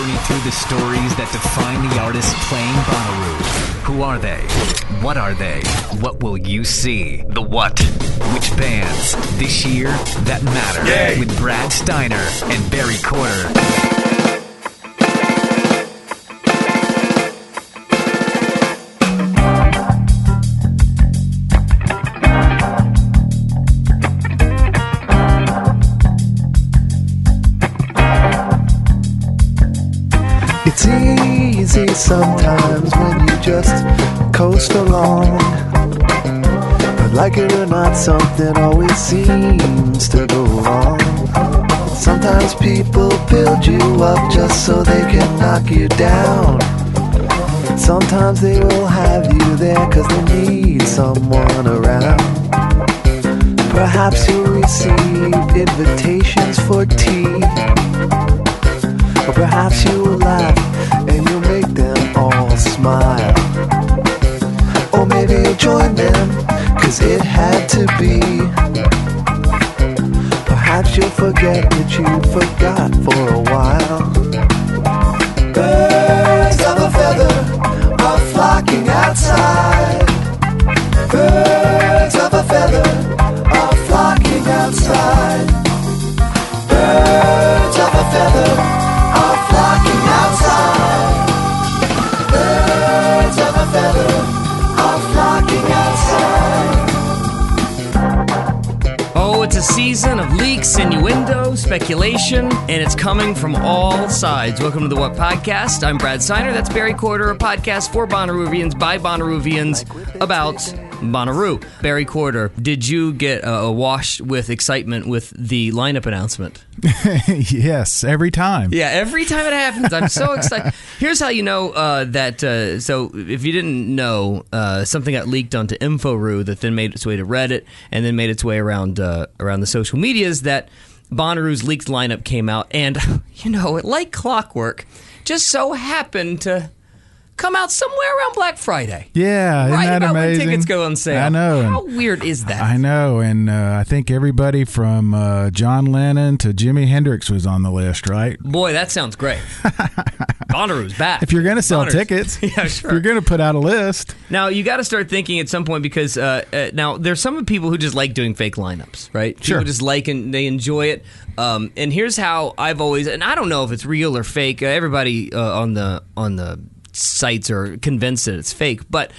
journey through the stories that define the artists playing Bonnaroo. Who are they? What are they? What will you see? The what? Which bands? This year, that matter. Yay. With Brad Steiner and Barry Corder. It's easy sometimes when you just coast along, but like it or not, something always seems to go wrong. Sometimes people build you up just so they can knock you down. Sometimes they will have you there cause they need someone around. Perhaps you'll receive invitations for tea, or perhaps you will laugh and you'll make them all smile. Or maybe you'll join them, cause it had to be. Perhaps you'll forget that you forgot for a while. Birds of a feather are flocking outside. Birds of a feather are flocking outside. Birds of a feather flocking outside. Birds of a feather are flocking outside. Oh, it's a season of leaks, innuendo, speculation, and it's coming from all sides. Welcome to the What Podcast. I'm Brad Steiner. That's Barry Corder, a podcast for Bonnaroovians by Bonnaroovians about Bonnaroo. Barry Corder, did you get washed with excitement with the lineup announcement? Yes, every time. Yeah, every time it happens, I'm so excited. Here's how you know that, so if you didn't know, something got leaked onto InfoRoo that then made its way to Reddit and then made its way around the social medias that Bonnaroo's leaked lineup came out and, you know, like clockwork, just so happened to come out somewhere around Black Friday. Yeah, isn't that about amazing? When tickets go on sale. I know. How weird is that? I know, and I think everybody from John Lennon to Jimi Hendrix was on the list, right? Boy, that sounds great. Bonnaroo's back. If you're going to sell tickets, yeah, sure. If you're going to put out a list. Now, you got to start thinking at some point because now there's some people who just like doing fake lineups, right? Sure. People just like and they enjoy it. And here's how I've always, and I don't know if it's real or fake. Everybody on the sites are convinced that it's fake, but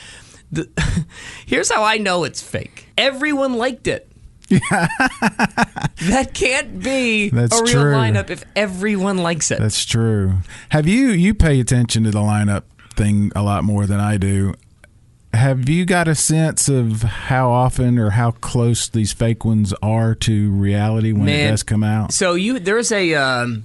here's how I know it's fake. Everyone liked it. That can't be That's a real true. lineup if everyone likes it. That's true. Have you pay attention to the lineup thing a lot more than I do. Have you got a sense of how often or how close these fake ones are to reality when it does come out? So there's a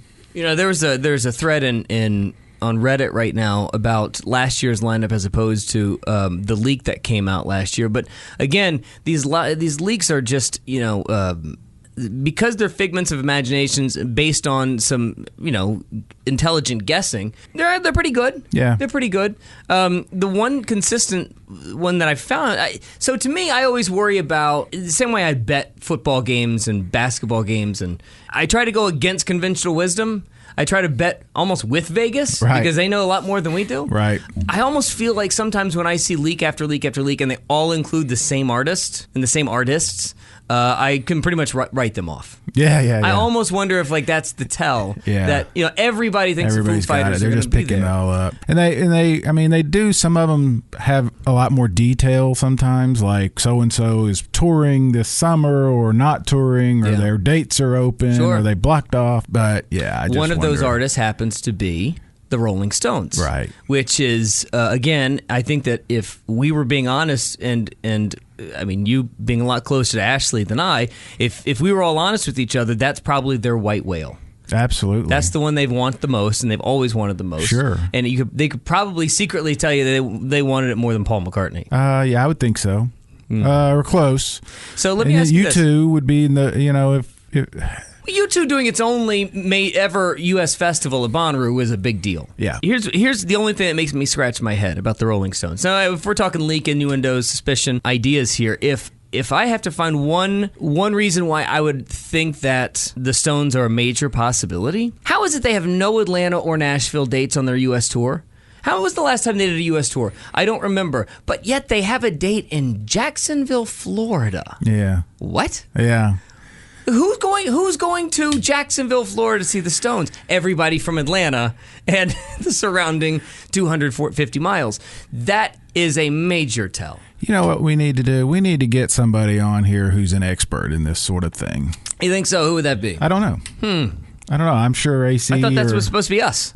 thread in on Reddit right now about last year's lineup as opposed to the leak that came out last year. But again, these leaks are just, because they're figments of imaginations based on some, intelligent guessing, they're pretty good. Yeah. They're pretty good. The one consistent one that I found, so to me, I always worry about, the same way I bet football games and basketball games, and I try to go against conventional wisdom. I try to bet almost with Vegas because they know a lot more than we do. Right. I almost feel like sometimes when I see leak after leak after leak and they all include the same artist and the same artists, I can pretty much write them off. Yeah. I almost wonder if that's the tell that everybody thinks everybody's the Foo Fighters got it. They're just picking it all up, and they do. Some of them have a lot more detail sometimes, like so and so is touring this summer or not touring, or their dates are open or they blocked off. But I just one of those wonder. artists happens to be the Rolling Stones, right? Which is again, I think that if we were being honest, and I mean, you being a lot closer to Ashley than I, if we were all honest with each other, that's probably their white whale. Absolutely, that's the one they've wanted the most, and they've always wanted the most. Sure, and they could probably secretly tell you that they wanted it more than Paul McCartney. I would think so, or close. So let me ask you this: U2 would be in the if U2 doing its only ever U.S. festival at Bonnaroo is a big deal. Yeah. Here's the only thing that makes me scratch my head about the Rolling Stones. Now, if we're talking leak, innuendos, suspicion, ideas here, if if I have to find one reason why I would think that the Stones are a major possibility, how is it they have no Atlanta or Nashville dates on their U.S. tour? How was the last time they did a U.S. tour? I don't remember. But yet they have a date in Jacksonville, Florida. Yeah. What? Yeah. Who's going to Jacksonville, Florida to see the Stones? Everybody from Atlanta and the surrounding 250 miles. That is a major tell. You know what we need to do? We need to get somebody on here who's an expert in this sort of thing. You think so? Who would that be? I don't know. I don't know. I'm sure AC. I thought that was supposed to be us.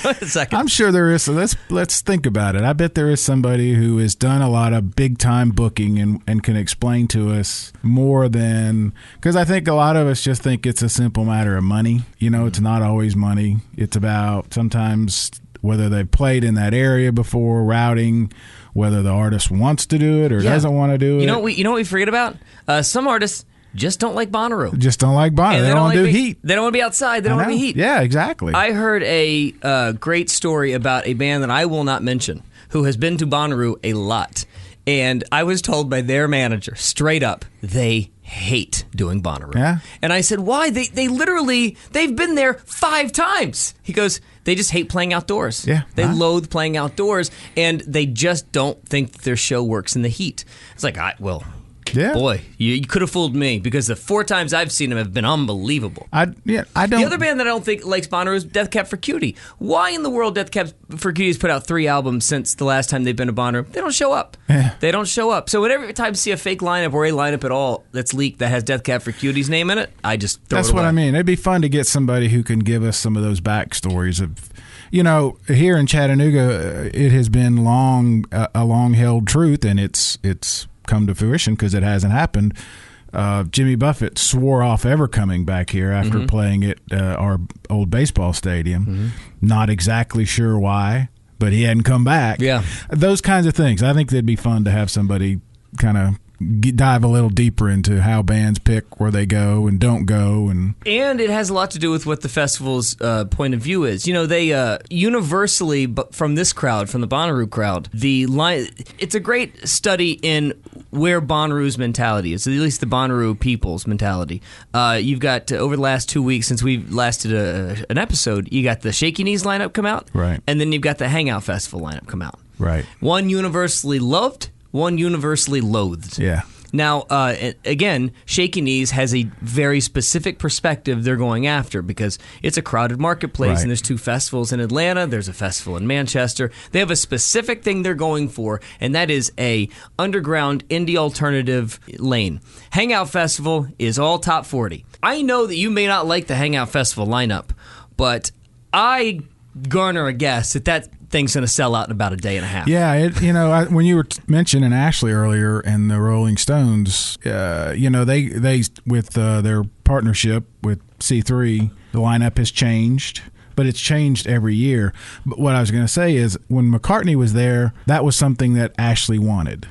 Wait a second. I'm sure there is. So let's think about it. I bet there is somebody who has done a lot of big time booking and can explain to us more than, because I think a lot of us just think it's a simple matter of money. You know, it's not always money. It's about sometimes whether they've played in that area before, routing, whether the artist wants to do it or doesn't want to do it. You know what we forget about? Some artists just don't like Bonnaroo. Just don't like Bonnaroo. They don't want to do heat. They don't want to be outside. They don't want to be heat. Yeah, exactly. I heard a great story about a band that I will not mention who has been to Bonnaroo a lot. And I was told by their manager, straight up, they hate doing Bonnaroo. Yeah. And I said, why? They literally, they've been there 5 times. He goes, they just hate playing outdoors. Yeah. They loathe playing outdoors, and they just don't think that their show works in the heat. It's like, yeah. Boy, you could have fooled me, because the 4 times I've seen them have been unbelievable. I don't. The other band that I don't think likes Bonnaroo is Death Cab for Cutie. Why in the world Death Cab for Cutie has put out 3 albums since the last time they've been to Bonnaroo? They don't show up. Yeah. They don't show up. So whenever time you see a fake lineup or a lineup at all that's leaked that has Death Cab for Cutie's name in it, I just throw it away. That's what I mean. It'd be fun to get somebody who can give us some of those backstories of, you know, here in Chattanooga, it has been a long-held truth, and it's come to fruition because it hasn't happened. Jimmy Buffett swore off ever coming back here after playing at our old baseball stadium. Not exactly sure why, but he hadn't come back. Yeah. Those kinds of things. I think they'd be fun to have somebody kind of dive a little deeper into how bands pick where they go and don't go. And it has a lot to do with what the festival's point of view is. You know, they universally, but from this crowd, from the Bonnaroo crowd, it's a great study in where Bonnaroo's mentality is, at least the Bonnaroo people's mentality. You've got, over the last 2 weeks since we've last did an episode, you got the Shaky Knees lineup come out. Right. And then you've got the Hangout Festival lineup come out. Right. One universally loved, one universally loathed. Yeah. Now, again, Shaky Knees has a very specific perspective they're going after, because it's a crowded marketplace, and there's 2 festivals in Atlanta, there's a festival in Manchester. They have a specific thing they're going for, and that is a underground indie alternative lane. Hangout Festival is all top 40. I know that you may not like the Hangout Festival lineup, but I garner a guess that thing's going to sell out in about a day and a half. Yeah, when you were mentioning Ashley earlier and the Rolling Stones, they with their partnership with C3, the lineup has changed, but it's changed every year. But what I was going to say is, when McCartney was there, that was something that Ashley wanted.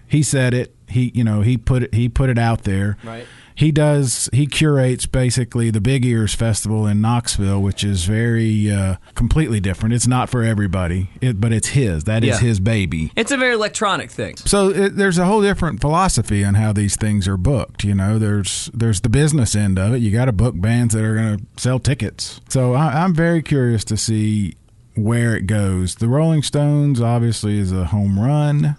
He said it. He put it out there. Right. He curates basically the Big Ears Festival in Knoxville, which is very completely different. It's not for everybody, but it's his. That is his baby. It's a very electronic thing. So there's a whole different philosophy on how these things are booked. You know, there's the business end of it. You got to book bands that are going to sell tickets. So I'm very curious to see where it goes. The Rolling Stones obviously is a home run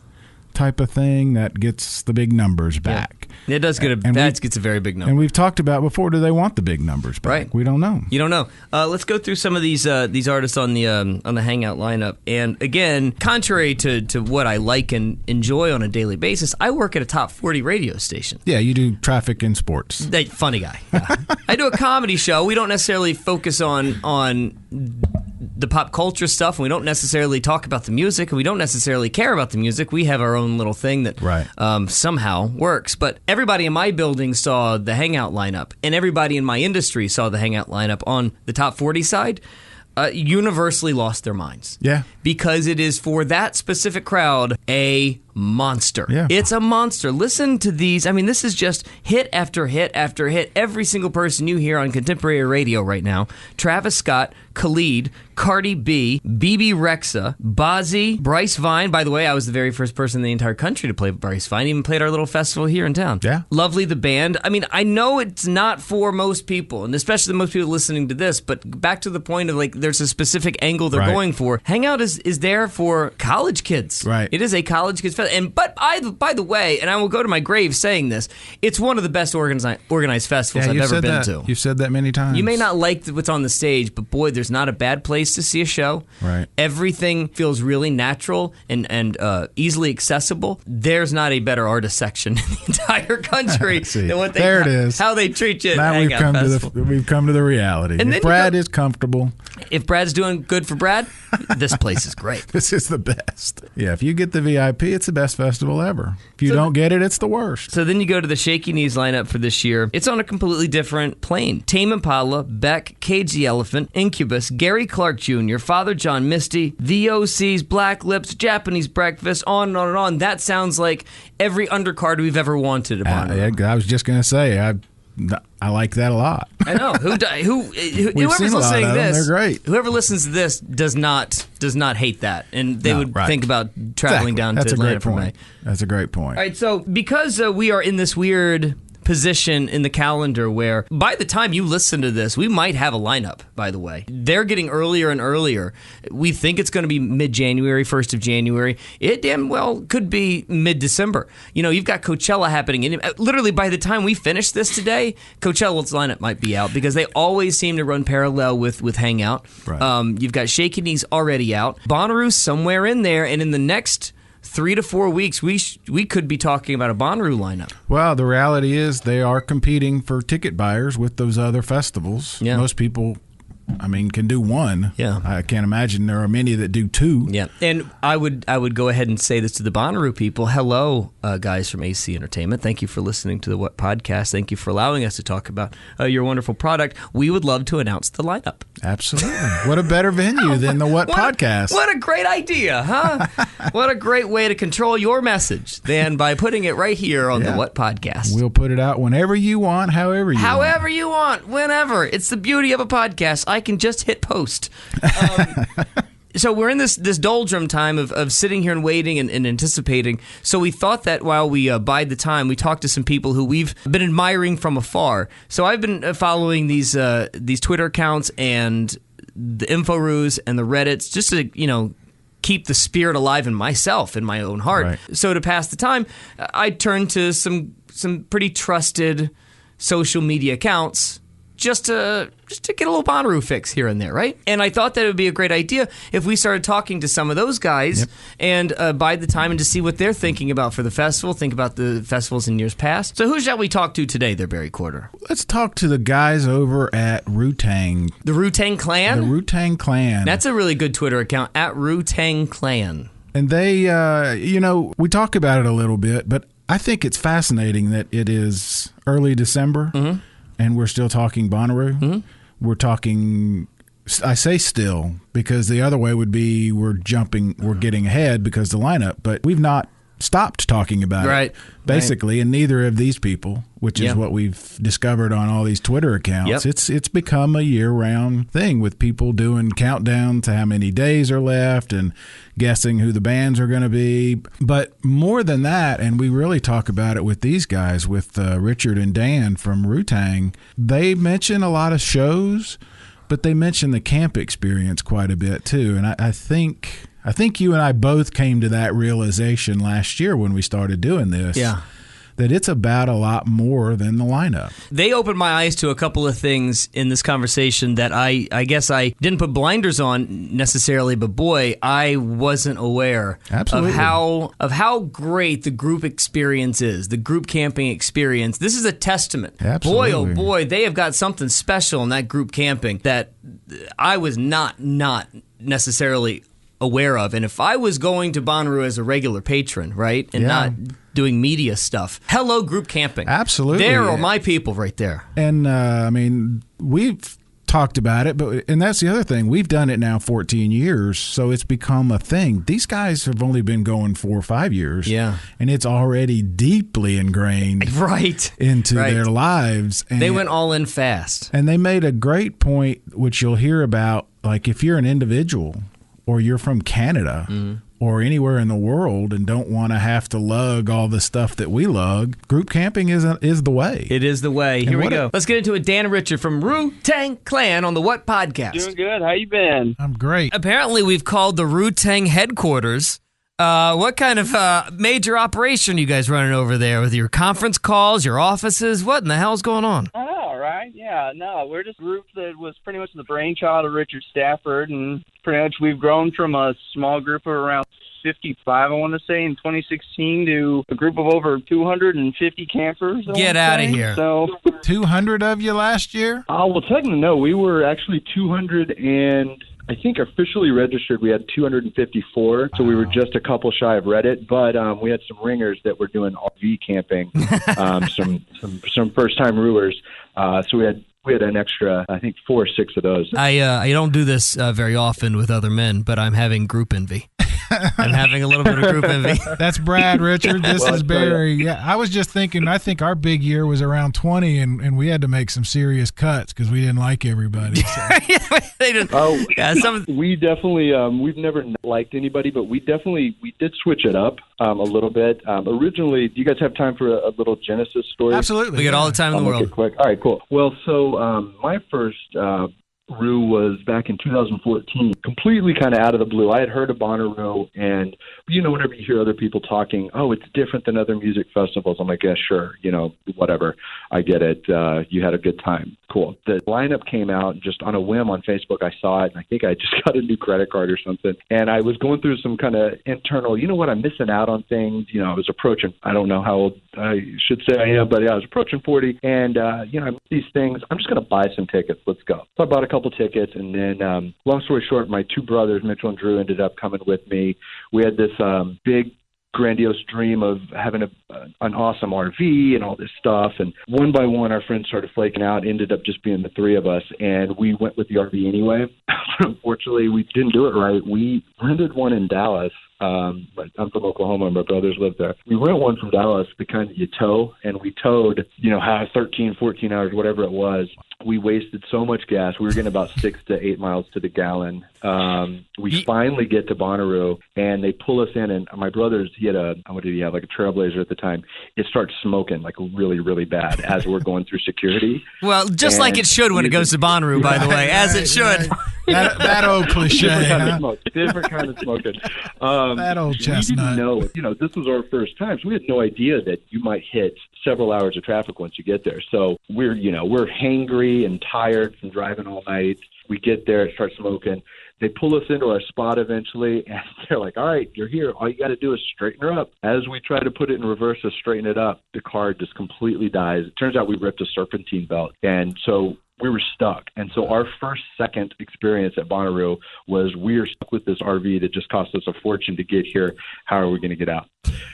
type of thing that gets the big numbers back. It does get gets a very big number. And we've talked about before, do they want the big numbers back? Right. We don't know. You don't know. Let's go through some of these artists on the Hangout lineup. And again, contrary to what I like and enjoy on a daily basis, I work at a top 40 radio station. Yeah, you do traffic and sports. Funny guy. Yeah. I do a comedy show. We don't necessarily focus on the pop culture stuff, and we don't necessarily talk about the music, and we don't necessarily care about the music. We have our own little thing that somehow works. But everybody in my building saw the Hangout lineup, and everybody in my industry saw the Hangout lineup on the top 40 side. Universally lost their minds. Yeah. Because it is, for that specific crowd, a monster. Yeah. It's a monster. Listen to these. I mean, this is just hit after hit after hit. Every single person you hear on contemporary radio right now, Travis Scott, Khalid, Cardi B, BB Rexa, Bozzy, Bryce Vine. By the way, I was the very first person in the entire country to play Bryce Vine. Even played our little festival here in town. Yeah. Lovely the band. I mean, I know it's not for most people, and especially most people listening to this, but back to the point of, like, there's a specific angle they're going for. Hangout is there for college kids. Right. It is a college kids festival. But by the way, and I will go to my grave saying this, it's one of the best organized festivals I've ever been to. You've said that many times. You may not like what's on the stage, but boy, there's not a bad place to see a show. Right. Everything feels really natural and easily accessible. There's not a better artist section in the entire country than what it is. How they treat you. Now at we've Hangout come Festival. we've come to the reality. And if Brad is comfortable, if Brad's doing good for Brad, this place is great. This is the best. Yeah, if you get the VIP, it's the best festival ever. If you don't get it, it's the worst. So then you go to the Shaky Knees lineup for this year. It's on a completely different plane. Tame Impala, Beck, Cage the Elephant, Incubus, Gary Clark Jr., Father John Misty, The OCs, Black Lips, Japanese Breakfast, on and on and on. That sounds like every undercard we've ever wanted at Bonnaroo. I was just going to say, I like that a lot. I know. Whoever's listening to this, they're great. Whoever listens to this does not hate that, and they would think about traveling down to Atlanta for May. That's a great point. All right, so because we are in this weird position in the calendar where by the time you listen to this, we might have a lineup, by the way. They're getting earlier and earlier. We think it's going to be mid-January, 1st of January. It damn well could be mid-December. You know, you've got Coachella happening. Literally, by the time we finish this today, Coachella's lineup might be out because they always seem to run parallel with Hangout. Right. You've got Shaky Knees already out. Bonnaroo somewhere in there, and in the next 3 to 4 weeks, we could be talking about a Bonnaroo lineup. Well, the reality is they are competing for ticket buyers with those other festivals. Yeah. Most people, can do one. Yeah. I can't imagine there are many that do two. Yeah, and I would go ahead and say this to the Bonnaroo people. Hello, guys from AC Entertainment. Thank you for listening to the What Podcast. Thank you for allowing us to talk about your wonderful product. We would love to announce the lineup. Absolutely. What a better venue than the What Podcast. What a great idea, huh? What a great way to control your message than by putting it right here on the What Podcast. We'll put it out whenever you want, however you want, whenever. It's the beauty of a podcast. I can just hit post. So we're in this doldrum time of sitting here and waiting and anticipating. So we thought that while we bide the time, we talked to some people who we've been admiring from afar. So I've been following these Twitter accounts and the InfoRoos and the Reddits just to, keep the spirit alive in myself, in my own heart. Right. So to pass the time, I turned to some pretty trusted social media accounts just to get a little Bonnaroo fix here and there, right? And I thought that it would be a great idea if we started talking to some of those guys and bide the time and to see what they're thinking about for the festival, think about the festivals in years past. So who shall we talk to today there, Barry Quarter? Let's talk to the guys over at Roo Tang. The Roo Tang Clan? The Roo Tang Clan. That's a really good Twitter account, at Roo Tang Clan. And they, we talk about it a little bit, but I think it's fascinating that it is early December. Mm-hmm. And we're still talking Bonnaroo. Mm-hmm. We're talking, I say still, because the other way would be we're getting ahead because the lineup, but we've not stopped talking about it, basically, and neither of these people, which is what we've discovered on all these Twitter accounts. It's become a year-round thing with people doing countdown to how many days are left and guessing who the bands are going to be. But more than that, and we really talk about it with these guys, with Richard and Dan from Roo Tang, they mention a lot of shows, but they mention the camp experience quite a bit too. And I think you and I both came to that realization last year when we started doing this. Yeah. That it's about a lot more than the lineup. They opened my eyes to a couple of things in this conversation that I guess I didn't put blinders on necessarily, but boy, I wasn't aware of how great the group experience is, the group camping experience. This is a testament. Absolutely. Boy, oh boy, they have got something special in that group camping that I was not necessarily aware of. And if I was going to Bonnaroo as a regular patron, right, and not doing media stuff, hello group camping. Absolutely. There are my people right there. And we've talked about it, and that's the other thing. We've done it now 14 years, so it's become a thing. These guys have only been going 4 or 5 years. Yeah. And it's already deeply ingrained into their lives. And they went all in fast. And they made a great point, which you'll hear about, like if you're an individual or you're from Canada or anywhere in the world and don't want to have to lug all the stuff that we lug, group camping is the way. It is the way. Here we go. Let's get into it. Dan and Richard from Roo Tang Clan on the What Podcast. Doing good. How you been? I'm great. Apparently, we've called the Roo Tang headquarters. What kind of major operation are you guys running over there with your conference calls, your offices? What in the hell's going on? Oh, right. Yeah, no, we're just a group that was pretty much the brainchild of Richard Stafford, and pretty much we've grown from a small group of around 55, I want to say, in 2016 to a group of over 250 campers. Get out of here. So 200 of you last year? Well, technically, no. We were actually 200 and I think officially registered we had 254, so we were just a couple shy of Reddit, but we had some ringers that were doing RV camping, some first-time rooers, so we had an extra, I think, 4 or 6 of those. I don't do this very often with other men, but I'm having group envy. I'm having a little bit of group envy. That's Brad, Richard. This is Barry. Yeah, I was just thinking, I think our big year was around 20, and we had to make some serious cuts because we didn't like everybody. So. They didn't. We definitely, we've never liked anybody, but we did switch it up a little bit. Originally, do you guys have time for a little Genesis story? Absolutely. We get all the time in the world. Quick. All right, cool. Well, so my first Roo was back in 2014, completely kind of out of the blue. I had heard of Bonnaroo, and whenever you hear other people talking, oh, it's different than other music festivals, I'm like, yeah, sure, whatever. I get it. You had a good time. Cool. The lineup came out just on a whim on Facebook. I saw it, and I think I just got a new credit card or something. And I was going through some kind of internal, I'm missing out on things. I was approaching, I don't know how old I should say I am, but yeah, I was approaching 40. And, I missed these things. I'm just going to buy some tickets. Let's go. So I bought a couple tickets, and then long story short, my 2 brothers, Mitchell and Drew, ended up coming with me. We had this big grandiose dream of having an awesome RV and all this stuff, and one by one our friends started flaking out. Ended up just being the 3 of us, and we went with the RV anyway. Unfortunately, we didn't do it right. We rented one in Dallas. But I'm from Oklahoma and my brothers live there. We rent one from Dallas, the kind that you tow, and we towed, 13, 14 hours, whatever it was. We wasted so much gas. We were getting about 6 to 8 miles to the gallon. We finally get to Bonnaroo, and they pull us in, and my brother's, he had what did he have, like a Trailblazer at the time. It starts smoking like really, really bad as we're going through security. Well, just like it should when it goes to Bonnaroo, by the way, as it should. That old cliche. Different kind of smoking. That old chestnut. We didn't know, this was our first time, so we had no idea that you might hit several hours of traffic once you get there. So we're hangry and tired from driving all night. We get there, it starts smoking. They pull us into our spot eventually, and they're like, all right, you're here. All you got to do is straighten her up. As we try to put it in reverse to straighten it up, the car just completely dies. It turns out we ripped a serpentine belt, and so we were stuck. And so our second experience at Bonnaroo was we are stuck with this RV that just cost us a fortune to get here. How are we going to get out?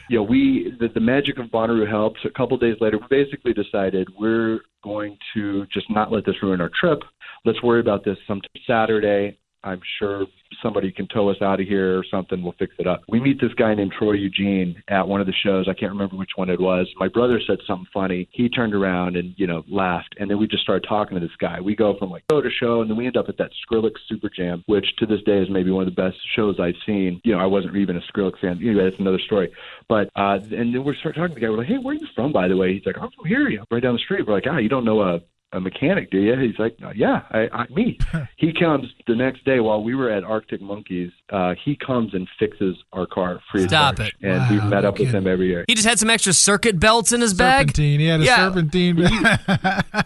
The magic of Bonnaroo helps. A couple days later, we basically decided we're going to just not let this ruin our trip. Let's worry about this sometime Saturday. I'm sure somebody can tow us out of here or something. We'll fix it up. We meet this guy named Troy Eugene at one of the shows. I can't remember which one it was. My brother said something funny. He turned around and, laughed. And then we just started talking to this guy. We go from show to show, and then we end up at that Skrillex Super Jam, which to this day is maybe one of the best shows I've seen. I wasn't even a Skrillex fan. Anyway, that's another story. But, and then we start talking to the guy. We're like, hey, where are you from, by the way? He's like, I'm from here, right down the street. We're like, you don't know a mechanic, do you? He's like, yeah, me. He comes the next day while we were at Arctic Monkeys. He comes and fixes our car free of charge. Stop it. And we've met up with him every year. He just had some extra circuit belts in his bag? Serpentine. He had a serpentine.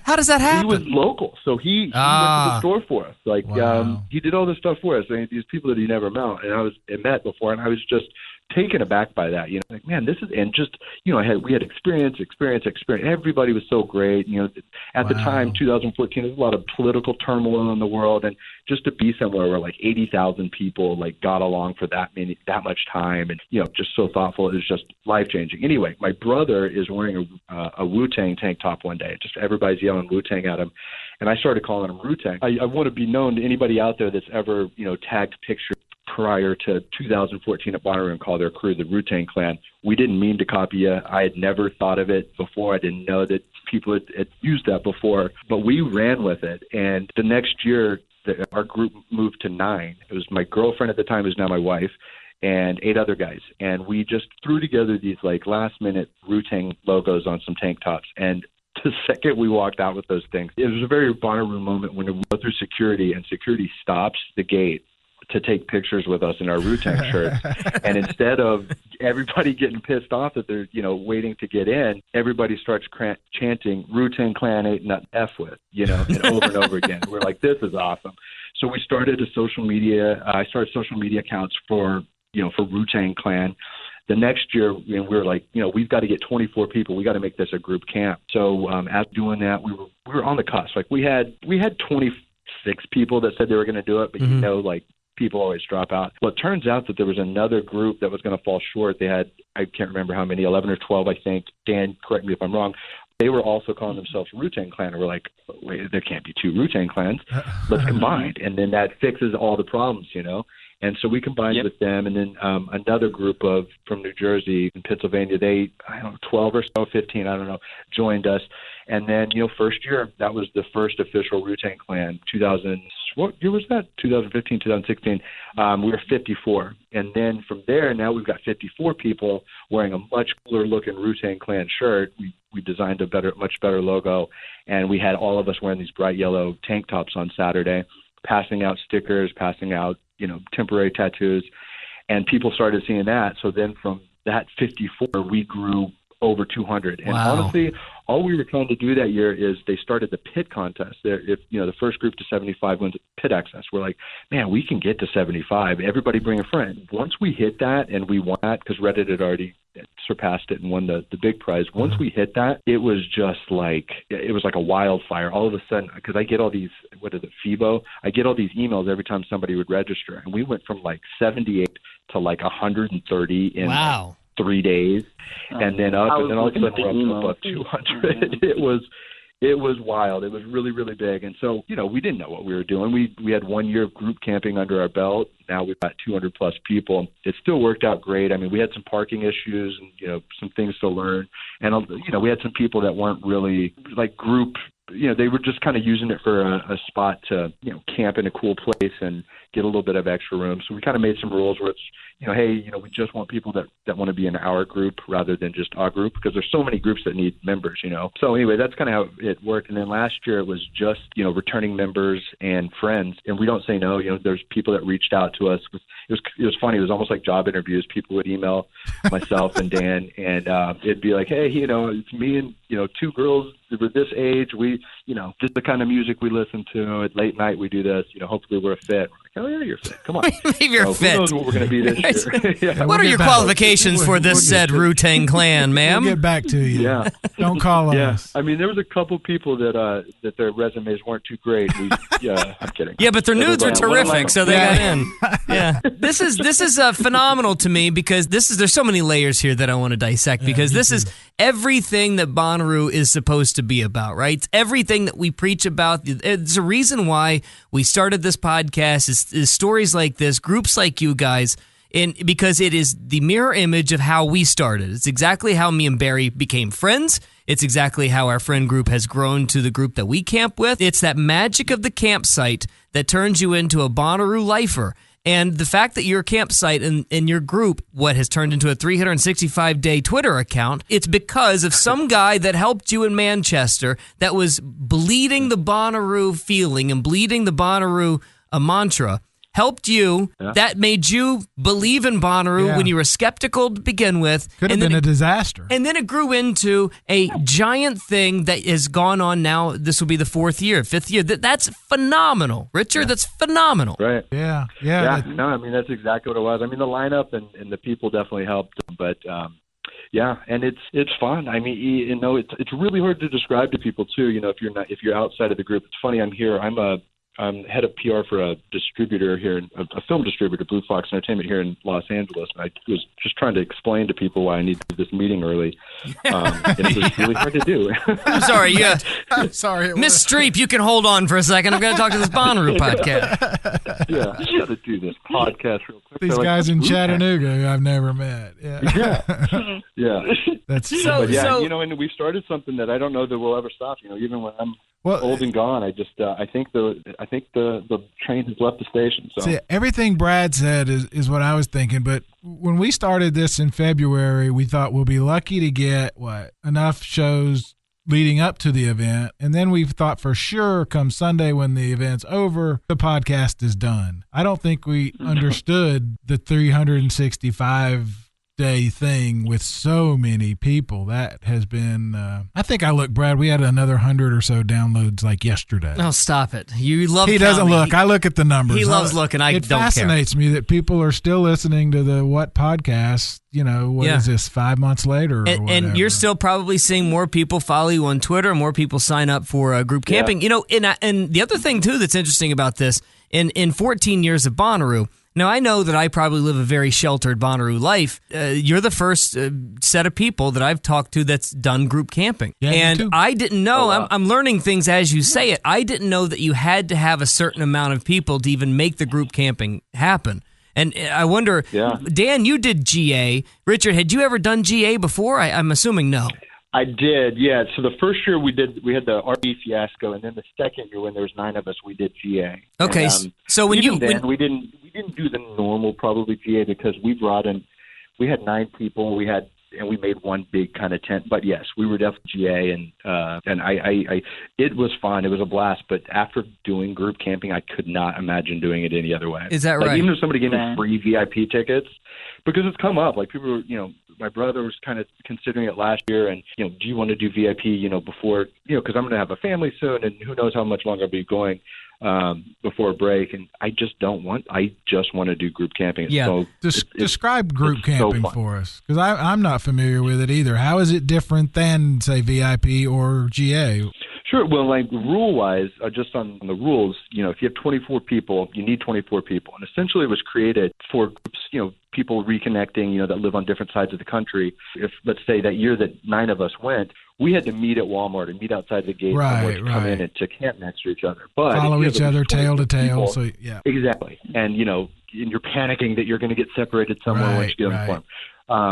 How does that happen? He was local, so he went to the store for us. He did all this stuff for us. I mean, these people that he never met before, and I was just taken aback by that, man, this is, and just, we had experience. Everybody was so great. At the time, 2014, there's a lot of political turmoil in the world, and just to be somewhere where 80,000 people got along for that much time, and just so thoughtful, it was just life changing. Anyway, my brother is wearing a Wu Tang tank top one day. Just everybody's yelling Wu Tang at him, and I started calling them Roo Tang. I want to be known to anybody out there that's ever, tagged pictures prior to 2014 at Bonnaroo and called their crew the Roo Tang Clan. We didn't mean to copy you. I had never thought of it before. I didn't know that people had used that before, but we ran with it. And the next year, our group moved to 9. It was my girlfriend at the time, who's now my wife, and 8 other guys. And we just threw together these last-minute Roo Tang logos on some tank tops. And the second we walked out with those things, it was a very Bonnaroo moment when we go through security, and security stops the gate to take pictures with us in our Roo Tang shirts. And instead of everybody getting pissed off that they're, waiting to get in, everybody starts chanting, Roo Tang Clan ain't nothing F with, and over and over again. We're like, this is awesome. So we started I started social media accounts for Roo Tang Clan. The next year, we were like, we've got to get 24 people. We got to make this a group camp. So after doing that, we were on the cusp. Like we had 26 people that said they were going to do it, but people always drop out. Well, it turns out that there was another group that was going to fall short. They had, I can't remember how many, 11 or 12, I think. Dan, correct me if I'm wrong. They were also calling themselves Roo Tang Clan. And we're like, wait, there can't be 2 Roo Tang Clans. Let's combine. And then that fixes all the problems, And so we combined with them. And then another group from New Jersey and Pennsylvania, 12 or so, 15, I don't know, joined us. And then, first year, that was the first official Roo Tang Clan, what year was that? 2015, 2016. We were 54. And then from there, now we've got 54 people wearing a much cooler looking Roo Tang Clan shirt. We designed a much better logo. And we had all of us wearing these bright yellow tank tops on Saturday, passing out stickers, passing out, temporary tattoos. And people started seeing that. So then from that 54, we grew over 200. And honestly, all we were trying to do that year is they started the pit contest. If the first group to 75 wins pit access, we're like, man, we can get to 75. Everybody bring a friend. Once we hit that, and we won that because Reddit had already surpassed it and won the big prize. Once we hit that, it was just like a wildfire. All of a sudden, because I get all these, FIBO? I get all these emails every time somebody would register, and we went from 78 to 130 in 3 days, and then up, and then all of a sudden we're up to above 200. It was wild. It was really, really big. And so, we didn't know what we were doing. We had 1 year of group camping under our belt. Now we've got 200 plus people. It still worked out great. I mean, we had some parking issues and, some things to learn. And, we had some people that weren't really group, they were just kind of using it for a spot to, camp in a cool place and get a little bit of extra room. So we kind of made some rules where it's, hey, we just want people that want to be in our group rather than just our group, because there's so many groups that need members, So anyway, that's kind of how it worked. And then last year it was just, returning members and friends. And we don't say no. There's people that reached out to us. It was funny. It was almost like job interviews. People would email myself and Dan, and it'd be like, hey, it's me and 2 girls were this age. We, just the kind of music we listen to at late night. We do this. Hopefully we're a fit. We're like, oh yeah, you're fit. Come on. Maybe you're fit. Who knows what we're going to be this year? Yeah. What are your qualifications for this said Roo Tang Clan, ma'am? We'll get back to you. Yeah. Don't call us. I mean, there was a couple people that their resumes weren't too great. I'm kidding. Yeah, but their nudes were terrific, so they got in. Yeah. This is phenomenal to me, because there's so many layers here that I want to dissect, because this is everything that Bonnaroo is supposed to be about, right? It's everything that we preach about. It's a reason why we started this podcast, is stories like this, groups like you guys, and because it is the mirror image of how we started. It's exactly how me and Barry became friends. It's exactly how our friend group has grown to the group that we camp with. It's that magic of the campsite that turns you into a Bonnaroo lifer. And the fact that your campsite and your group, what has turned into a 365-day Twitter account, it's because of some guy that helped you in Manchester that was bleeding the Bonnaroo feeling and bleeding the Bonnaroo mantra, helped you. Yeah. That made you believe in Bonnaroo when you were skeptical to begin with. Could have been a disaster. And then it grew into a giant thing that has gone on now. This will be the 4th year, 5th year. That's phenomenal. Richard, that's phenomenal. Right. Yeah. No, I mean, that's exactly what it was. I mean, the lineup and the people definitely helped. But, and it's fun. I mean, it's really hard to describe to people, too, if you're outside of the group. It's funny, I'm I'm head of PR for a distributor here, a film distributor, Blue Fox Entertainment here in Los Angeles. And I was just trying to explain to people why I need to do this meeting early. And it was really hard to do. I'm sorry. Yeah. I'm sorry. Miss Streep, you can hold on for a second. I'm going to talk to this Bonnaroo podcast. Yeah, I got to do this podcast real quick. These guys in Chattanooga who I've never met. Yeah. Yeah. That's But yeah, and we've started something that I don't know that will ever stop. Even when I'm old and gone, I just I think the train has left the station. So see, everything Brad said is what I was thinking. But when we started this in February, we thought we'll be lucky to get enough shows leading up to the event, and then we thought for sure come Sunday when the event's over, the podcast is done. I don't think we understood the 365-day thing with so many people. That has been I think Brad, we had another 100 or so downloads like yesterday. Oh, stop it. You love He doesn't look. I look at the numbers. He loves looking. I don't care. It fascinates me that people are still listening to the What podcast, is this, 5 months later or whatever. And you're still probably seeing more people follow you on Twitter, more people sign up for group camping. And the other thing, too, that's interesting about this, in 14 years of Bonnaroo, now, I know that I probably live a very sheltered Bonnaroo life. You're the first set of people that I've talked to that's done group camping. Yeah, and I didn't know, I'm learning things as you say it. I didn't know that you had to have a certain amount of people to even make the group camping happen. And I wonder, Dan, you did GA. Richard, had you ever done GA before? I'm assuming no. I did, yeah. So the first year we had the RV fiasco, and then the second year when there was 9 of us, we did GA. Okay, and, so when we didn't do the normal probably GA because we had 9 people, and we made one big kind of tent. But yes, we were definitely GA, and I it was fun. It was a blast. But after doing group camping, I could not imagine doing it any other way. Is that right? Even if somebody gave me free VIP tickets, because it's come up. Like people were, my brother was kind of considering it last year, and do you want to do VIP, before, because I'm going to have a family soon, and who knows how much longer I'll be going before a break, and I just want to do group camping. Describe group camping for us, because I'm not familiar with it either. How is it different than, say, VIP or GA? Sure. Well, like rule-wise, just on the rules, if you have 24 people, you need 24 people. And essentially it was created for groups, people reconnecting, that live on different sides of the country. If, let's say, that year that 9 of us went, we had to meet at Walmart and meet outside the gate to come in and to camp next to each other. But follow each other tail to tail. So, yeah. Exactly. And, and you're panicking that you're going to get separated somewhere once you get on the farm.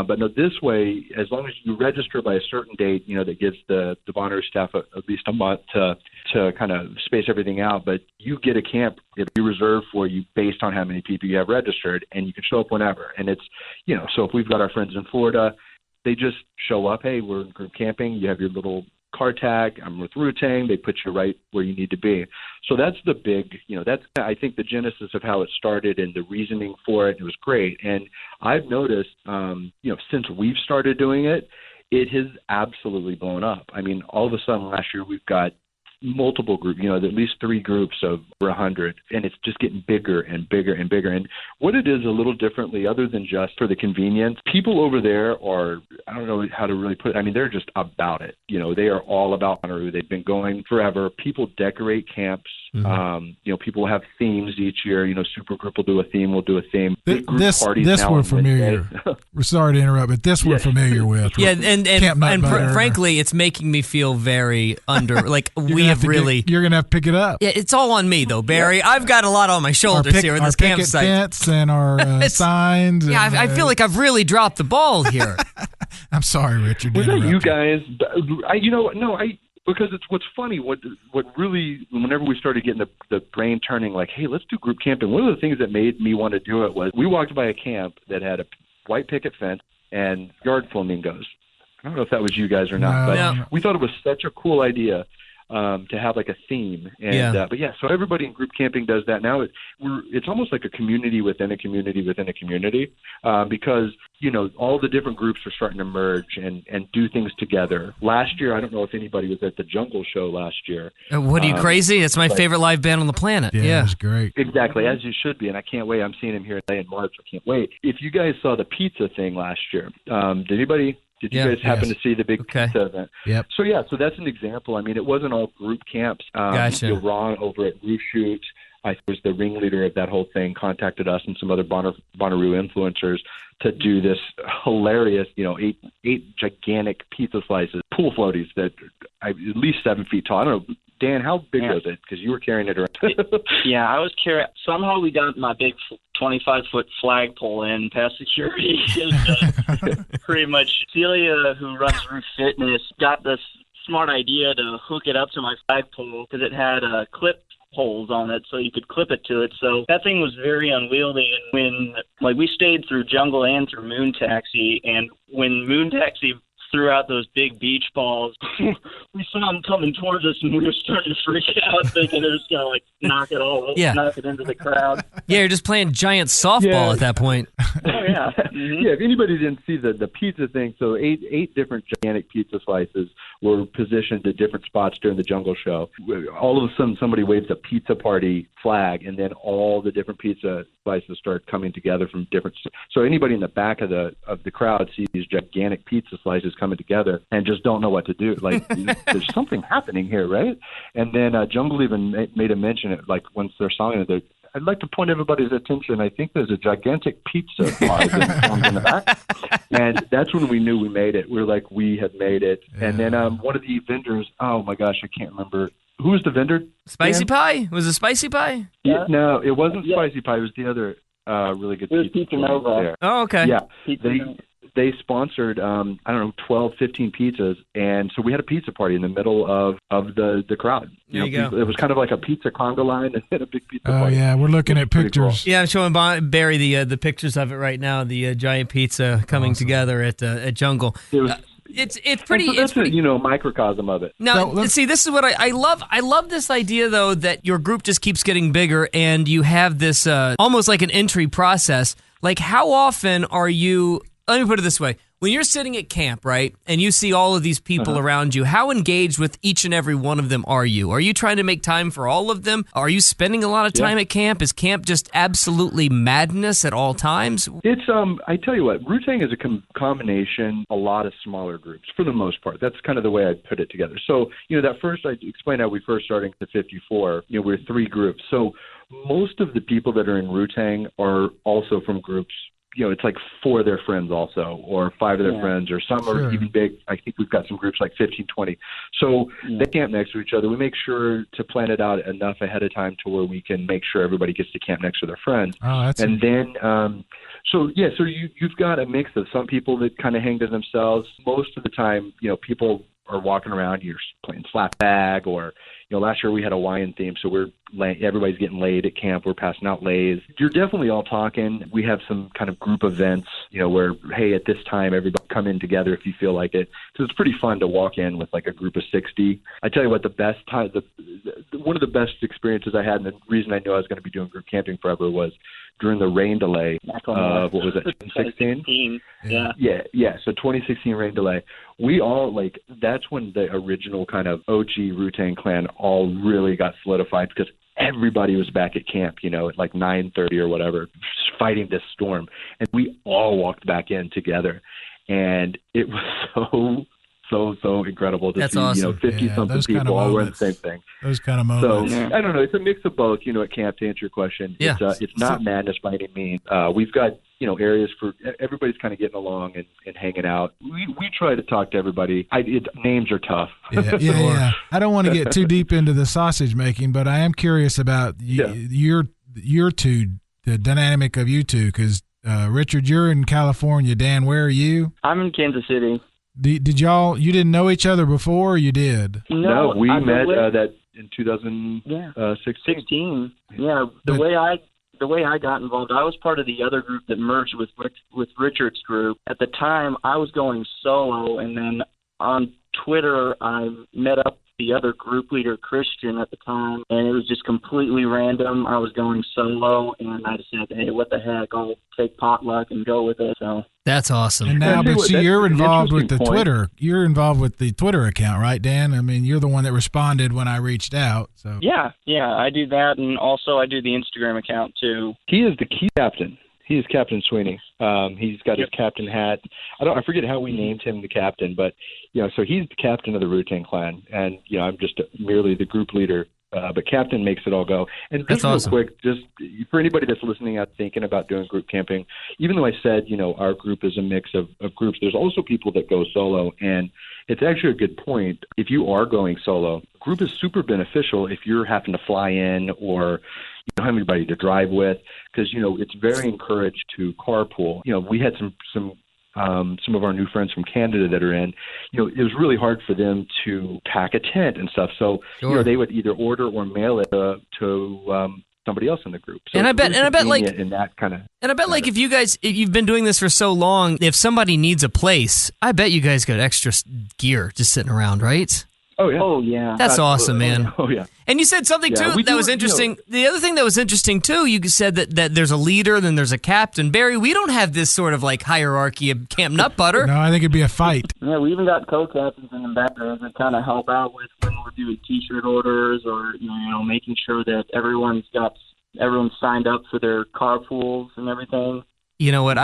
But no, this way, as long as you register by a certain date, that gives the Bonnaroo staff at least a month to kind of space everything out. But you get a camp, it'll be reserved for you based on how many people you have registered, and you can show up whenever. And it's, so if we've got our friends in Florida, they just show up. Hey, we're in group camping. You have your little car tag. I'm with Roo Tang. They put you right where you need to be. So that's the big, that's, I think, the genesis of how it started and the reasoning for it. It was great. And I've noticed, since we've started doing it, it has absolutely blown up. I mean, all of a sudden last year we've got multiple groups, at least 3 groups of over 100, and it's just getting bigger and bigger and bigger. And what it is a little differently, other than just for the convenience, people over there are, I don't know how to really put it, I mean, they're just about it. They are all about Bonnaroo. They've been going forever. People decorate camps. Mm-hmm. People have themes each year. Supergroup will do a theme. We'll do a theme. This we're familiar. We're sorry to interrupt, but this we're familiar with. Yeah, and frankly, it's making me feel very like we have really. You're gonna have to pick it up. Yeah, it's all on me though, Barry. I've got a lot on my shoulders here at this campsite. Our picket fence and our signs. Yeah, I feel like I've really dropped the ball here. I'm sorry, Richard. You guys, because it's what's funny. What really, whenever we started getting the brain turning, like, hey, let's do group camping. One of the things that made me want to do it was we walked by a camp that had a white picket fence and yard flamingos. I don't know if that was you guys or not, but we thought it was such a cool idea to have like a theme. And but so everybody in group camping does that now. It's almost like a community within a community within a community, because all the different groups are starting to merge and do things together. Last year, I don't know if anybody was at the Jungle Show last year. What are you, crazy? It's my favorite live band on the planet. Yeah, it was great. Exactly, as you should be, and I can't wait. I'm seeing him here in March. I can't wait. If you guys saw the pizza thing last year, did anybody Did you guys happen to see the big pizza event? Yep. So so that's an example. I mean, it wasn't all group camps. Gotcha. Ron over at Roo Shoot, I was the ringleader of that whole thing, contacted us and some other Bonnaroo influencers to do this hilarious, 8 gigantic pizza slices, pool floaties that at least 7 feet tall. I don't know. Dan, how big was it? Because you were carrying it around. Yeah, I was carrying. Somehow we got my big 25-foot flagpole in past security. Pretty much, Celia, who runs Roof Fitness, got this smart idea to hook it up to my flagpole because it had clip holes on it, so you could clip it to it. So that thing was very unwieldy. And when we stayed through Jungle and through Moon Taxi, and when Moon Taxi threw out those big beach balls, we saw them coming towards us, and we were starting to freak out, thinking it was going to knock it all over, knock it into the crowd. Yeah, you're just playing giant softball at that point. Oh, yeah. Mm-hmm. Yeah, if anybody didn't see the pizza thing, so eight different gigantic pizza slices were positioned at different spots during the Jungle show. All of a sudden, somebody waves a pizza party flag, and then all the different pizza slices start coming together from different. So anybody in the back of the crowd sees these gigantic pizza slices coming together and just don't know what to do. Like, there's something happening here, right? And then Jungle even made a mention it, like once they're songing it. I'd like to point everybody's attention. I think there's a gigantic pizza pie in the back. And that's when we knew we made it. We were like, we had made it. Yeah. And then one of the vendors, oh my gosh, I can't remember. Who was the vendor? Spicy pie? Was it Spicy Pie? Yeah. No, it wasn't Spicy Pie. It was the other really good pizza Nova. Oh, okay. Yeah. They sponsored, 12, 15 pizzas, and so we had a pizza party in the middle of the crowd. There you go. It was kind of like a pizza conga line and then a big pizza party. Oh, yeah, we're looking at pictures. Cool. Yeah, I'm showing Barry the pictures of it right now, the giant pizza coming together at Jungle. It's pretty. So that's it's pretty, a microcosm of it. Now, see, this is what I love. I love this idea, though, that your group just keeps getting bigger, and you have this almost like an entry process. Like, how often are you? Let me put it this way. When you're sitting at camp, right, and you see all of these people around you, how engaged with each and every one of them are you? Are you trying to make time for all of them? Are you spending a lot of time at camp? Is camp just absolutely madness at all times? It's, I tell you what, Roo Tang is a combination, a lot of smaller groups, for the most part. That's kind of the way I put it together. So, that first, I explained how we first started at 54, we're 3 groups. So most of the people that are in Roo Tang are also from groups. It's like 4 of their friends also, or 5 of their friends, or some are even big. I think we've got some groups like 15, 20. So they camp next to each other. We make sure to plan it out enough ahead of time to where we can make sure everybody gets to camp next to their friends. Oh, and then, so you've got a mix of some people that kind of hang to themselves. Most of the time, people are walking around, you're playing slap bag, or last year we had a Hawaiian theme, so everybody's getting laid at camp. We're passing out lays. You're definitely all talking. We have some kind of group events, where, hey, at this time, everybody come in together if you feel like it. So it's pretty fun to walk in with like a group of 60. I tell you what, the best time, one of the best experiences I had, and the reason I knew I was going to be doing group camping forever was during the rain delay of, what was it, 2016? Yeah. So 2016 rain delay. We all, that's when the original kind of OG Roo Tang Clan all really got solidified, because everybody was back at camp, at like 9:30 or whatever, fighting this storm. And we all walked back in together. And it was so incredible to see, awesome. 50-something people all wearing the same thing. Those kind of moments. So, I don't know. It's a mix of both, at camp, to answer your question. Yeah. It's not madness by any means. We've got, areas for everybody's kind of getting along and hanging out. We try to talk to everybody. Names are tough. Yeah. I don't want to get too deep into the sausage making, but I am curious about your two, the dynamic of you two, because Richard, you're in California. Dan, where are you? I'm in Kansas City. Did you didn't know each other before, or you did? No, we met that in 2016. Yeah, the way I got involved, I was part of the other group that merged with Richard's group. At the time, I was going solo, and then on Twitter, I met up the other group leader, Christian, at the time, and it was just completely random. I was going solo, and I just said, hey, what the heck, I'll take potluck and go with it. So that's awesome. And now, but see, you're involved with the Twitter. You're involved with the Twitter account, right, Dan? I mean, you're the one that responded when I reached out. So yeah, I do that, and also I do the Instagram account too. He is the key captain. He's Captain Sweeney. He's got his captain hat. I forget how we named him the captain, but so he's the captain of the Roo Tang Clan, and I'm just merely the group leader. But captain makes it all go. And just That's awesome. real quick, just for anybody that's listening out thinking about doing group camping, even though I said our group is a mix of groups, there's also people that go solo, and it's actually a good point. If you are going solo, group is super beneficial if you're having to fly in or you don't have anybody to drive with, because it's very encouraged to carpool. We had some of our new friends from Canada that are in. It was really hard for them to pack a tent and stuff. So Sure. they would either order or mail it to somebody else in the group. So And I bet like in that kind of. And I bet like if you've been doing this for so long, if somebody needs a place, I bet you guys got extra gear just sitting around, right? Oh yeah. Oh yeah. That's awesome, man. Oh yeah. And you said something too that was interesting. The other thing that was interesting too, you said that there's a leader, then there's a captain. Barry, we don't have this sort of like hierarchy of Camp Nut Butter. No, I think it'd be a fight. Yeah, we even got co-captains in the background that kind of help out with when we're doing T-shirt orders or making sure that everyone's signed up for their carpools and everything. You know what? We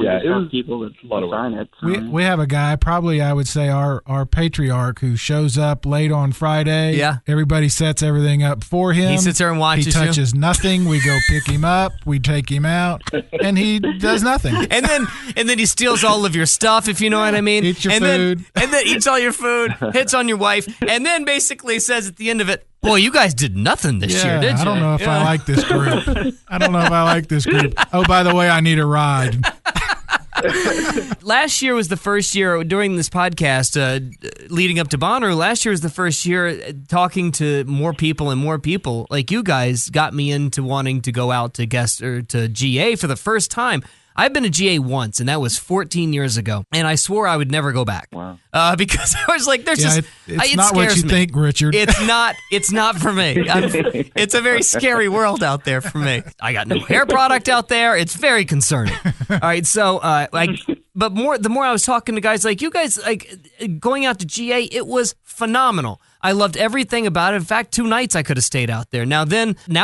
just have people that sign it. So. We have a guy, probably I would say our patriarch, who shows up late on Friday. Yeah. Everybody sets everything up for him. He sits there and watches He touches nothing. We go pick him up. We take him out, and he does nothing. And then he steals all of your stuff, if you know what I mean. Eats your food. food. And then eats all your food, hits on your wife, and then basically says at the end of it, boy, you guys did nothing this year, did you? I don't know if I like this group. Oh, by the way, I need a ride. Last year was the first year during this podcast leading up to Bonnaroo. Last year was the first year talking to more people and more people. Like you guys got me into wanting to go out to to GA for the first time. I've been to GA once, and that was 14 years ago, and I swore I would never go back. Wow. Because I was like, It's it not what scares you me. think, Richard. It's not for me. It's a very scary world out there for me. I got no hair product out there. It's very concerning. All right, so but the more I was talking to guys like you guys, like going out to GA, it was phenomenal. I loved everything about it. In fact, 2 nights I could have stayed out there. Now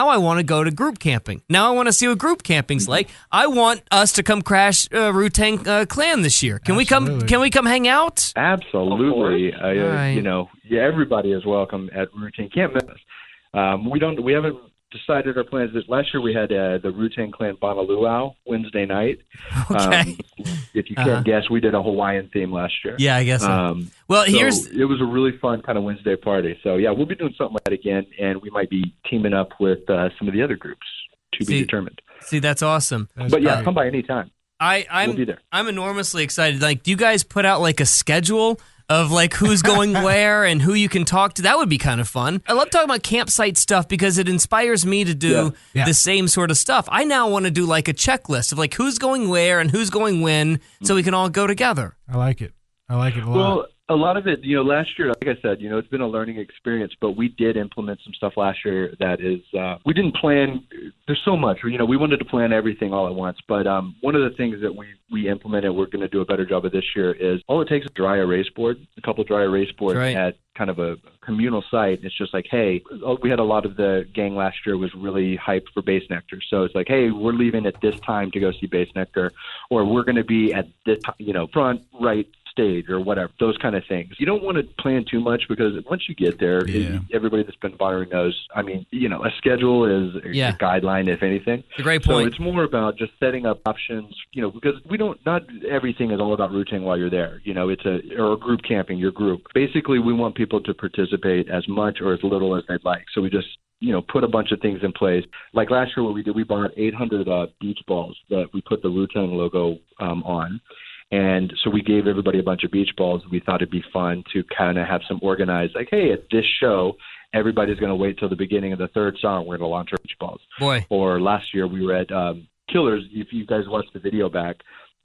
I want to go to group camping. Now I want to see what group camping's like. I want us to come crash Roo Tang Clan this year. Can we come hang out? Absolutely. Right. Everybody is welcome at Roo Tang. Can't miss us. We haven't decided our plans. Last year we had the Roo Tang Clan Bonnaroo Wednesday night. Okay. If you can't guess, we did a Hawaiian theme last year. Yeah, I guess so. It was a really fun kind of Wednesday party. So yeah, we'll be doing something like that again, and we might be teaming up with some of the other groups to be determined. See, that's awesome. But yeah, come by anytime. We'll be there. I'm enormously excited. Like, do you guys put out like a schedule of like who's going where and who you can talk to? That would be kind of fun. I love talking about campsite stuff because it inspires me to do the same sort of stuff. I now want to do like a checklist of like who's going where and who's going when, so we can all go together. I like it a lot. Well, a lot of it, last year, like I said, it's been a learning experience, but we did implement some stuff last year that is, we didn't plan. There's so much, we wanted to plan everything all at once, but one of the things that we implemented, we're going to do a better job of this year, is all it takes is a couple dry erase boards at kind of a communal site. It's just like, hey, we had a lot of the gang last year was really hyped for Base Nectar. So it's like, hey, we're leaving at this time to go see Base Nectar, or we're going to be at this, front right stage or whatever, those kind of things. You don't want to plan too much because once you get there, everybody that's been Bonnaroo knows, a schedule is a guideline, if anything. It's a great point. So it's more about just setting up options, because not everything is all about Roo Tang while you're there. Or group camping, your group. Basically, we want people to participate as much or as little as they'd like. So we just put a bunch of things in place. Like last year, what we did, we bought 800 beach balls that we put the Roo Tang logo on. And so we gave everybody a bunch of beach balls. We thought it'd be fun to kind of have some organized, like, hey, at this show, everybody's going to wait till the beginning of the third song. We're going to launch our beach balls. Boy. Or last year we were at Killers. If you guys watched the video back,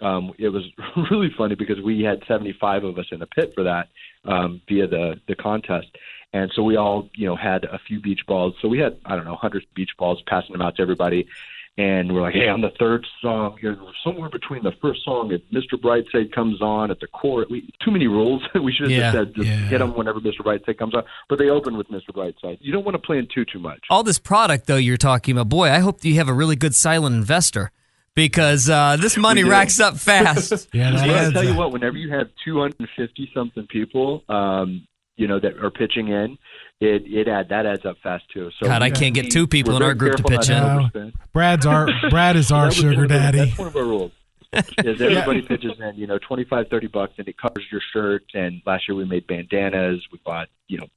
it was really funny because we had 75 of us in the pit for that via the contest. And so we all, had a few beach balls. So we had, 100 beach balls, passing them out to everybody. And we're like, hey, on the third song, somewhere between the first song, if Mr. Brightside comes on at the core, too many rules. We should have just said, hit them whenever Mr. Brightside comes on. But they open with Mr. Brightside. You don't want to plan too much. All this product, though, you're talking about, boy, I hope you have a really good silent investor. because this money racks up fast. Yeah, that I adds tell you up. what, whenever you have 250 something people, that are pitching in, that adds up fast too. So God, I can't get two people in our group to pitch in. No. Brad is our sugar daddy. That's one of our rules. Is everybody pitches in, $25-$30, and it covers your shirt. And last year we made bandanas, we bought,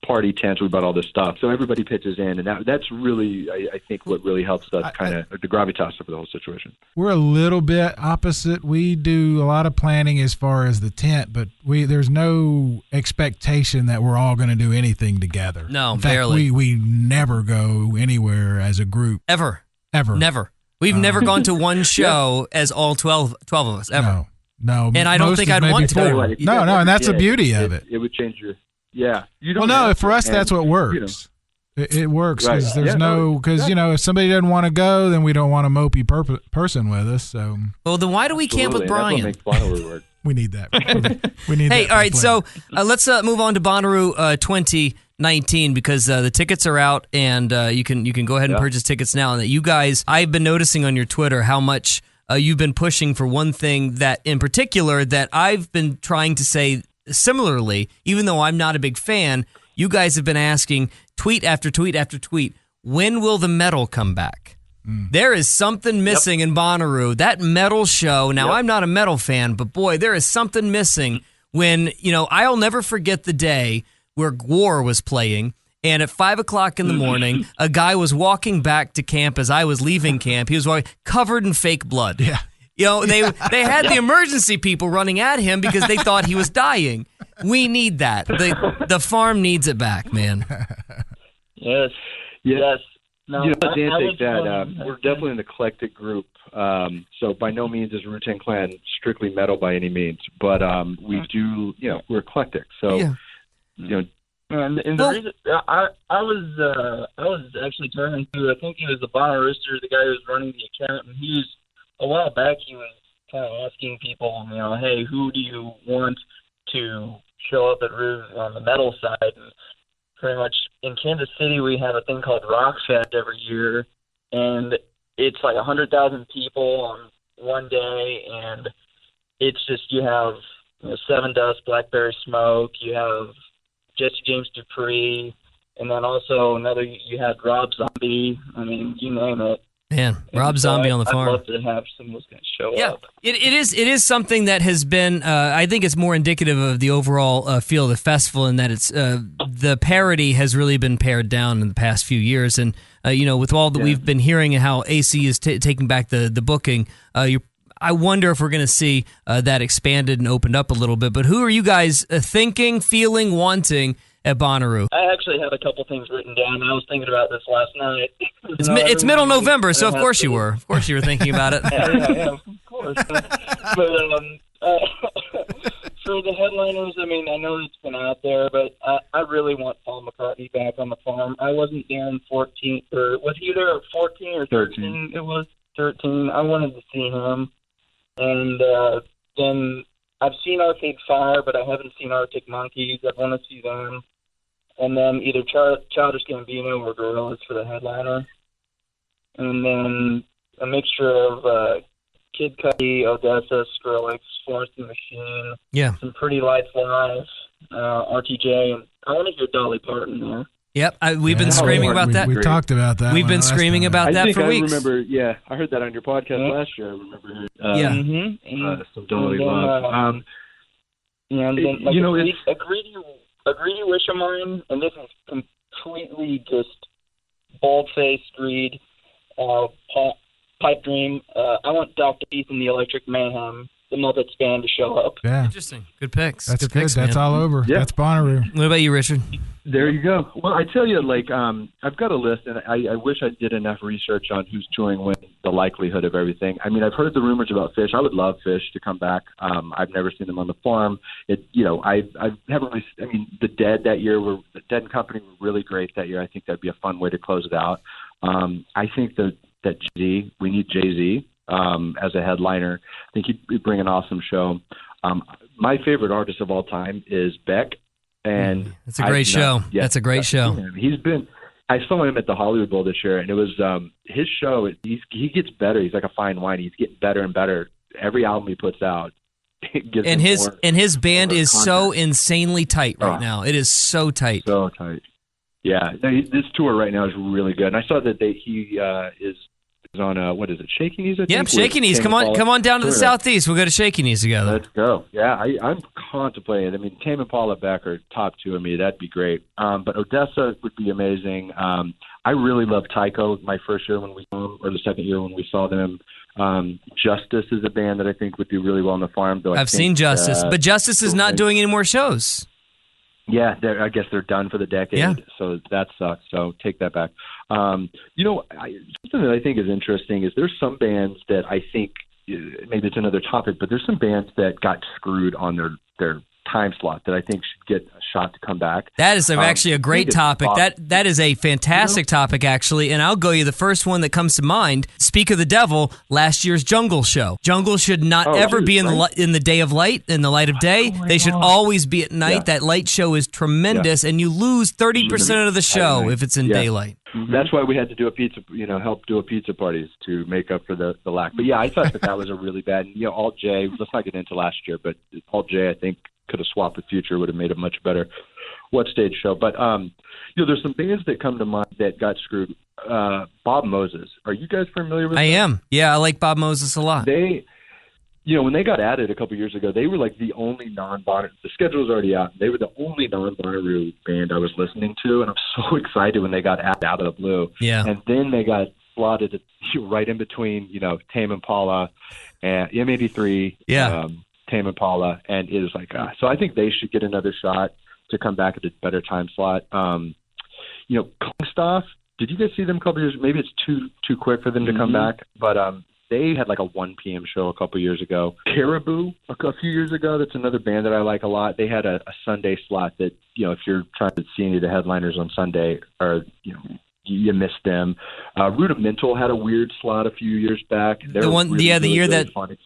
party tents, we bought all this stuff. So everybody pitches in, and that's really, I think, what really helps us kind of the gravitas of the whole situation. We're a little bit opposite. We do a lot of planning as far as the tent, but there's no expectation that we're all going to do anything together. No, in fact, barely. We never go anywhere as a group. Ever. Never. We've never gone to one show as all 12 of us, ever. No. And I don't most think is I'd maybe want to. four. No, and that's the beauty of it. It would change your, yeah. You Well, don't no, have for to, us, that's what works. It works because Right. there's Yeah, no, because, if somebody doesn't want to go, then we don't want a mopey person with us. So Well, then why do we camp with Absolutely, Brian? and that's what makes Bonnaroo work. we need that. We need Hey, that all right, for so planning. let's move on to Bonnaroo 2019 because the tickets are out and you can go ahead and purchase tickets now. And that you guys, I've been noticing on your Twitter how much you've been pushing for one thing that in particular that I've been trying to say similarly, even though I'm not a big fan. You guys have been asking tweet after tweet after tweet, when will the metal come back? There is something missing in Bonnaroo. That metal show, now I'm not a metal fan, but boy, there is something missing when, I'll never forget the day where War was playing, and at 5 o'clock in the morning, a guy was walking back to camp as I was leaving camp. He was walking, covered in fake blood. Yeah. They had the emergency people running at him because they thought he was dying. We need that. The farm needs it back, man. Yes. No, Dan, I take that. was- We're definitely an eclectic group. So by no means is Roo Tang Clan strictly metal by any means, but we do, we're eclectic. So, And the reason I was actually talking to, I think he was the Bonnarooster, the guy who was running the account, and he was a while back. He was kind of asking people, hey, who do you want to show up at Roo on the metal side? And pretty much in Kansas City, we have a thing called Rockfest every year, and it's like 100,000 people on one day, and it's just you have Seven Dust, Blackberry Smoke, you have Jesse James Dupree, and then also you had Rob Zombie. I mean, you name it. Man, Rob Zombie on the farm. I'd love to have some of those guys show up. It is something that has been, I think it's more indicative of the overall feel of the festival in that it's the parody has really been pared down in the past few years. And, with all that we've been hearing and how AC is taking back the booking, I wonder if we're going to see that expanded and opened up a little bit. But who are you guys thinking, feeling, wanting at Bonnaroo? I actually had a couple things written down. I was thinking about this last night. It's middle November, so of course you were. Of course you were thinking about it. yeah, of course. But for the headliners, I mean, I know it's been out there, but I really want Paul McCartney back on the farm. I wasn't there in 14, or was he there at 14 or 13? It was 13. I wanted to see him. And then I've seen Arcade Fire, but I haven't seen Arctic Monkeys. I want to see them. And then either Childish Gambino or Gorillaz for the headliner. And then a mixture of Kid Cudi, Odessa, Skrillex, Florence and the Machine. Yeah. Some Pretty Lights Live, RTJ, and I want to hear Dolly Parton there. Yep, we've been screaming about that. We talked about that. We've been screaming about that for weeks. I remember, I heard that on your podcast last year. I remember some Dolly then, Love. And then, like, a greedy wish of mine, and this is completely just bald-faced greed, pipe dream. I want Dr. Keith and the Electric Mayhem, the Muppets band, to show up. Yeah. Interesting. Good picks. That's good. good. Picks, That's man. all over. Yeah. That's Bonnaroo. What about you, Richard? There you go. Well, I tell you, I've got a list, and I wish I did enough research on who's touring when, the likelihood of everything. I mean, I've heard the rumors about Fish. I would love Fish to come back. I've never seen them on the farm. I haven't really. I mean, the Dead and Company were really great that year. I think that'd be a fun way to close it out. I think that Jay-Z, we need Jay-Z as a headliner. I think he'd bring an awesome show. My favorite artist of all time is Beck. And it's a great show. Yeah, that's a great show. He's been. I saw him at the Hollywood Bowl this year, and it was his show. He gets better. He's like a fine wine. He's getting better and better. Every album he puts out, gives and his band is content. so insanely tight right now. It is so tight. So tight. Yeah, this tour right now is really good. And I saw that he is on what is it, Shaky Knees? I think, yep, Shaky Knees. Come on down to the Southeast. We'll go to Shaky Knees together. Let's go. Yeah, I'm contemplating. I mean, Tame Impala back are top two of me. That'd be great. But Odessa would be amazing. I really love Tycho. My first year when we saw them, or the second year when we saw them. Justice is a band that I think would do really well on the farm. Though I've seen Justice, but Justice is not doing any more shows. Yeah, I guess they're done for the decade, so that sucks. So take that back. Something that I think is interesting is there's some bands that I think, maybe it's another topic, but there's some bands that got screwed on their time slot that I think should get a shot to come back. That is actually a great topic. That is a fantastic topic, actually, and I'll go you the first one that comes to mind. Speak of the Devil, last year's Jungle show. Jungle should not ever be in the day of light, in the light of day. They should always be at night. Yeah. That light show is tremendous, and you lose 30% of the show if it's in daylight. That's why we had to do a pizza, help do a pizza parties to make up for the lack. But yeah, I thought that was a really bad. Alt J. Let's not get into last year, but Alt J, I think, could have swapped with Future, would have made a much better What Stage show. But there's some bands that come to mind that got screwed. Bob Moses. Are you guys familiar with? I am. Yeah, I like Bob Moses a lot. They, when they got added a couple years ago, they were like the only non-Bonnaroo. The schedule was already out. They were the only non-Bonnaroo band I was listening to, and I'm so excited when they got added out of the blue. Yeah. And then they got slotted right in between, Tame Impala and M83. Yeah. Tame Impala, and it was like, so I think they should get another shot to come back at a better time slot. Kongstoff, did you guys see them a couple years? Maybe it's too quick for them to come back, but they had like a 1 p.m. show a couple years ago. Caribou, a few years ago, that's another band that I like a lot. They had a Sunday slot that, if you're trying to see any of the headliners on Sunday, or, you missed them. Rudimental had a weird slot a few years back. The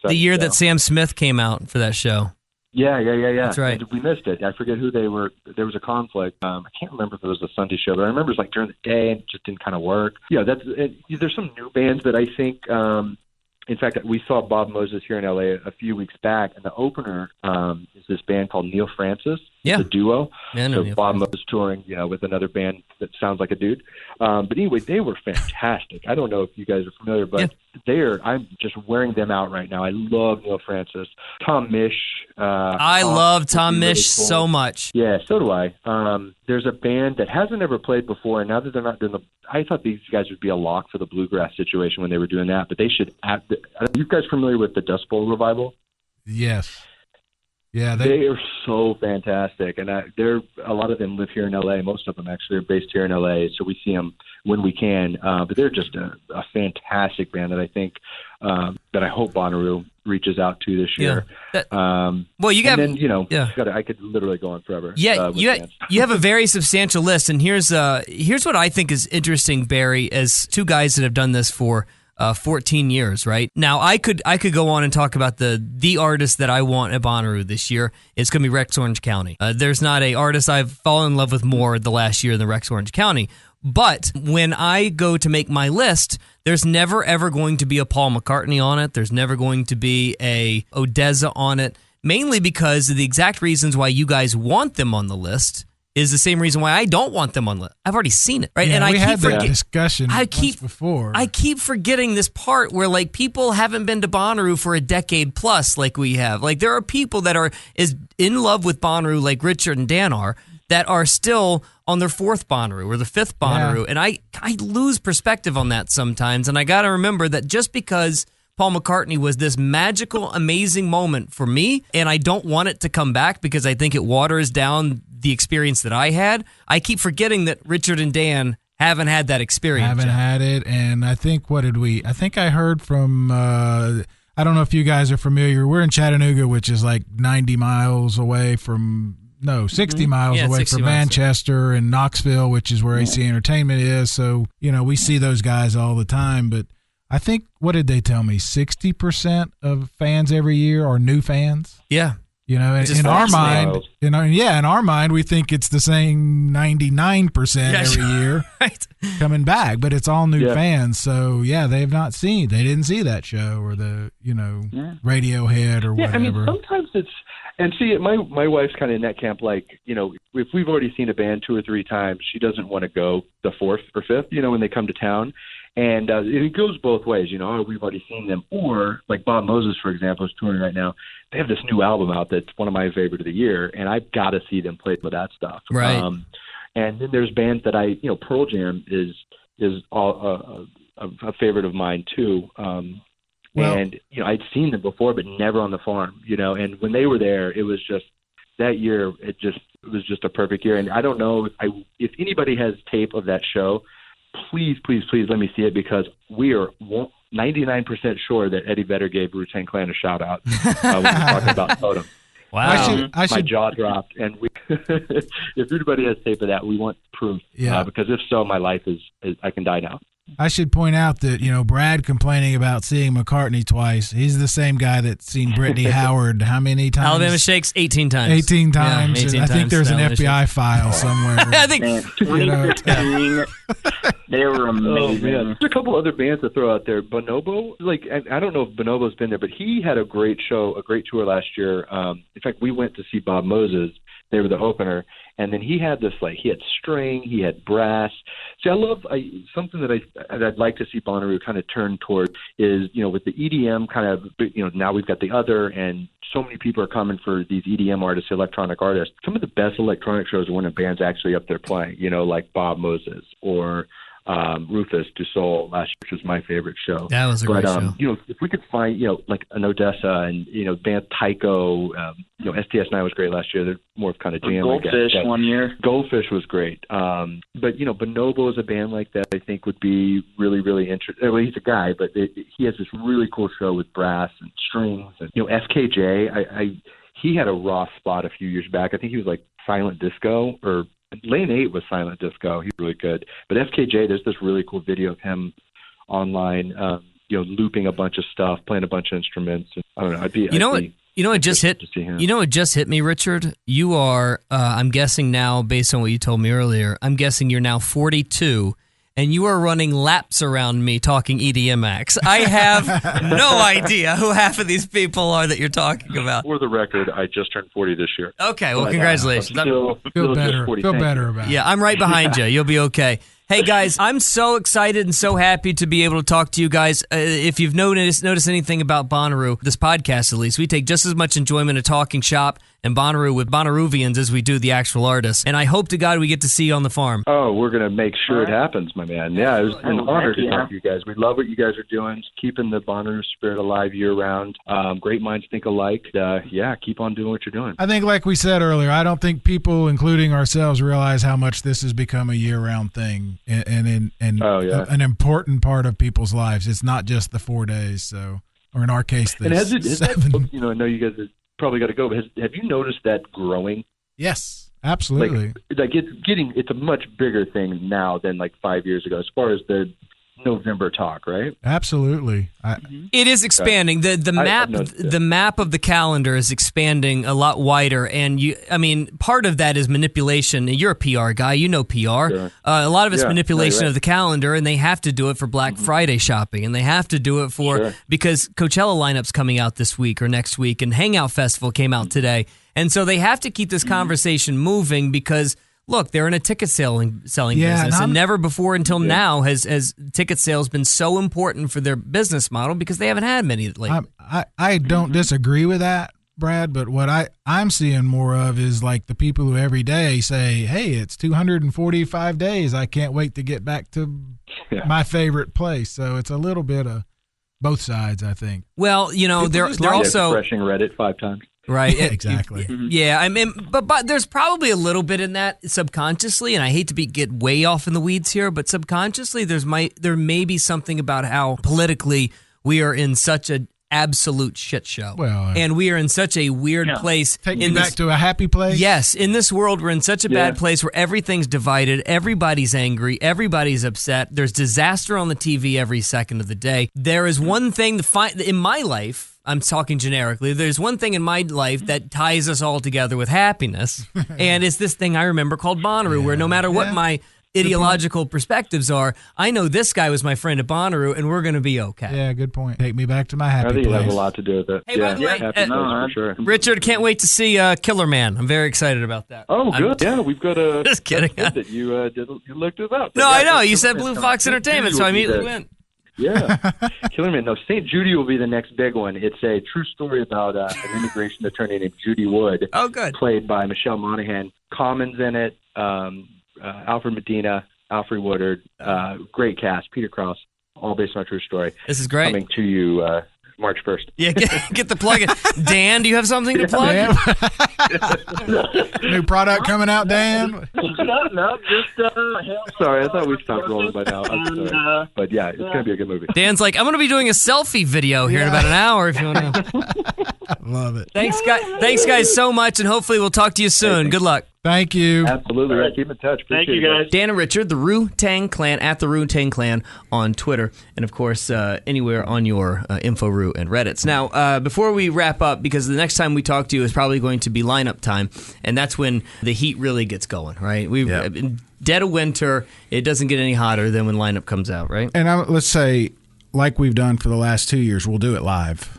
year that Sam Smith came out for that show. Yeah. That's right. And we missed it. I forget who they were. There was a conflict. I can't remember if it was a Sunday show, but I remember it was like during the day and it just didn't kind of work. Yeah, there's some new bands that I think. In fact, we saw Bob Moses here in LA a few weeks back, and the opener is this band called Neil Francis. Yeah. It's a duo. Yeah, so Bob Moses touring, with another band that sounds like a dude. But anyway, they were fantastic. I don't know if you guys are familiar, but I'm just wearing them out right now. I love Neil Francis. Tom Misch. I love Tom Misch really cool. So much. Yeah, so do I. There's a band that hasn't ever played before, and now that they're not doing I thought these guys would be a lock for the bluegrass situation when they were doing that, but they should are you guys familiar with the Dust Bowl revival? Yes. Yeah, they are so fantastic, and they're a lot of them live here in LA. Most of them actually are based here in LA, so we see them when we can. But they're just a fantastic band that I think that I hope Bonnaroo reaches out to this year. I could literally go on forever. Yeah, you have a very substantial list, and here's what I think is interesting, Barry, as two guys that have done this for 14 years, right? Now, I could go on and talk about the artist that I want at Bonnaroo this year. It's going to be Rex Orange County. There's not a artist I've fallen in love with more the last year than Rex Orange County. But when I go to make my list, there's never, ever going to be a Paul McCartney on it. There's never going to be a Odessa on it, mainly because of the exact reasons why you guys want them on the list is the same reason why I don't want them on the list. I've already seen it, right? Yeah, and we had that discussion once before. I keep forgetting this part where like people haven't been to Bonnaroo for a decade plus like we have. Like there are people that are in love with Bonnaroo like Richard and Dan are that are still on their fourth Bonnaroo or the fifth Bonnaroo. Yeah. And I lose perspective on that sometimes. And I got to remember that just because Paul McCartney was this magical, amazing moment for me, and I don't want it to come back because I think it waters down the experience that I had. I keep forgetting that Richard and Dan haven't had that experience. Haven't had it, and I think, I think I heard from, I don't know if you guys are familiar, we're in Chattanooga, which is like 90 miles away from, 60 miles away from Manchester, and Knoxville, which is where AC Entertainment is, so, we see those guys all the time, but I think, what did they tell me, 60% of fans every year are new fans? Yeah. You know, in our mind, in our mind, we think it's the same 99% every year coming back, but it's all new fans. So they didn't see that show or the Radiohead or whatever. I mean, sometimes it's, and see, my wife's kind of in that camp. Like, if we've already seen a band 2 or 3 times, she doesn't want to go the 4th or 5th. When they come to town. And it goes both ways, we've already seen them. Or, like Bob Moses, for example, is touring right now. They have this new album out that's one of my favorite of the year, and I've got to see them play with that stuff. Right. And then there's bands that Pearl Jam is a favorite of mine, too. And, I'd seen them before, but never on the farm, And when they were there, it was just that year, it was just a perfect year. And I don't know if anybody has tape of that show, please let me see it, because we are 99% sure that Eddie Vedder gave Roo Tang Clan a shout out when we were talking about Totem. Wow. My jaw dropped. And if anybody has tape of that, we want proof. Because if so, my life is I can die now. I should point out that, Brad complaining about seeing McCartney twice. He's the same guy that's seen Brittany Howard how many times? Alabama Shakes 18 times. 18 times. Yeah, 18 I think there's an FBI file somewhere. I think 2015, they were amazing. There's a couple other bands to throw out there. Bonobo, I don't know if Bonobo's been there, but he had a great show, a great tour last year. In fact, we went to see Bob Moses. They were the opener. And then he had this, he had string, he had brass. See, I love something that I'd like to see Bonnaroo kind of turn toward is, with the EDM kind of, now we've got the other, and so many people are coming for these EDM artists, electronic artists. Some of the best electronic shows are when a band's actually up there playing, like Bob Moses or Rufus Du Sol last year, which was my favorite show. That was a great show. If we could find, like an Odessa and, band Tycho, STS9 was great last year. They're more of kind of jam. Goldfish one year. Goldfish was great. But, Bonobo is a band like that I think would be really, really interesting. Well, he's a guy, but he has this really cool show with brass and strings. And, FKJ, he had a raw spot a few years back. I think he was like Silent Disco or Lane 8 was Silent Disco. He's really good. But FKJ, there's this really cool video of him online, looping a bunch of stuff, playing a bunch of instruments. And, I don't know. It just hit me, Richard. You are, I'm guessing now, based on what you told me earlier, I'm guessing you're now 42, and you are running laps around me talking EDM acts. I have no idea who half of these people are that you're talking about. For the record, I just turned 40 this year. Okay, well, congratulations. Feel better about it. Yeah, I'm right behind you. You'll be okay. Hey, guys, I'm so excited and so happy to be able to talk to you guys. If you've noticed anything about Bonnaroo, this podcast at least, we take just as much enjoyment in talking shop and Bonnaroo with Bonnaroovians as we do the actual artists. And I hope to God we get to see you on the farm. Oh, we're going to make sure it happens, my man. Yeah, it was an honor to talk to you guys. We love what you guys are doing, keeping the Bonnaroo spirit alive year-round. Great minds think alike. Keep on doing what you're doing. I think, like we said earlier, I don't think people, including ourselves, realize how much this has become a year-round thing and an important part of people's lives. It's not just the 4 days, or in our case, the 7. I know you guys have probably got to go, but have you noticed that growing? Yes, absolutely. It's a much bigger thing now than 5 years ago as far as the November talk, right? Absolutely. It is expanding. The map of the calendar is expanding a lot wider, and part of that is manipulation. You're a PR guy, you know PR. Sure. A lot of it's manipulation of the calendar, and they have to do it for Black Friday shopping, and they have to do it because Coachella lineup's coming out this week or next week, and Hangout Festival came out today, and so they have to keep this conversation moving because. Look, they're in a ticket selling business, and never before until now has ticket sales been so important for their business model because they haven't had many lately. I don't disagree with that, Brad, but what I'm seeing more of is the people who every day say, hey, it's 245 days. I can't wait to get back to my favorite place. So it's a little bit of both sides, I think. Well, they're also refreshing Reddit 5 times. Right. Yeah, exactly. Yeah, but there's probably a little bit in that subconsciously, and I hate to get way off in the weeds here, but subconsciously there may be something about how politically we are in such a absolute shit show. Well, and we are in such a weird place. Take me back to a happy place? Yes. In this world, we're in such a bad place where everything's divided. Everybody's angry. Everybody's upset. There's disaster on the TV every second of the day. There is one thing in my life, I'm talking generically, there's one thing in my life that ties us all together with happiness. And it's this thing I remember called Bonnaroo, where no matter what my ideological perspectives are, I know this guy was my friend at Bonnaroo, and we're going to be okay. Yeah, good point. Take me back to my happy place. I think it has a lot to do with it. Hey, by the way, happy place for sure. Richard, can't wait to see Killer Man. I'm very excited about that. Oh, good. Yeah, we've got a... Just kidding. That you looked it up. No, I know. You said Blue Fox Entertainment, so I immediately went. Yeah. Killer Man. No, St. Judy will be the next big one. It's a true story about an immigration attorney named Judy Wood. Oh, good. Played by Michelle Monaghan. Common's in it. Alfred Medina. Alfred Woodard, great cast, Peter Krause, all based on a true story. This is great. Coming to you March 1st. Yeah, get the plug in. Dan, do you have something to plug? New product coming out, Dan? No, just, sorry, I thought we stopped rolling by now. I'm sorry. But yeah, it's going to be a good movie. Dan's like, I'm going to be doing a selfie video here in about an hour if you want to. Love it. Thanks, guys, so much, and hopefully we'll talk to you soon. Good luck. Thank you. Absolutely. Right. Keep in touch. Thank you, guys. Dan and Richard, the Roo Tang Clan, at the Roo Tang Clan on Twitter, and of course, anywhere on your InfoRoo and Reddits. Now, before we wrap up, because the next time we talk to you is probably going to be lineup time, and that's when the heat really gets going, right? In dead of winter, it doesn't get any hotter than when lineup comes out, right? And let's say, like we've done for the last 2 years, we'll do it live.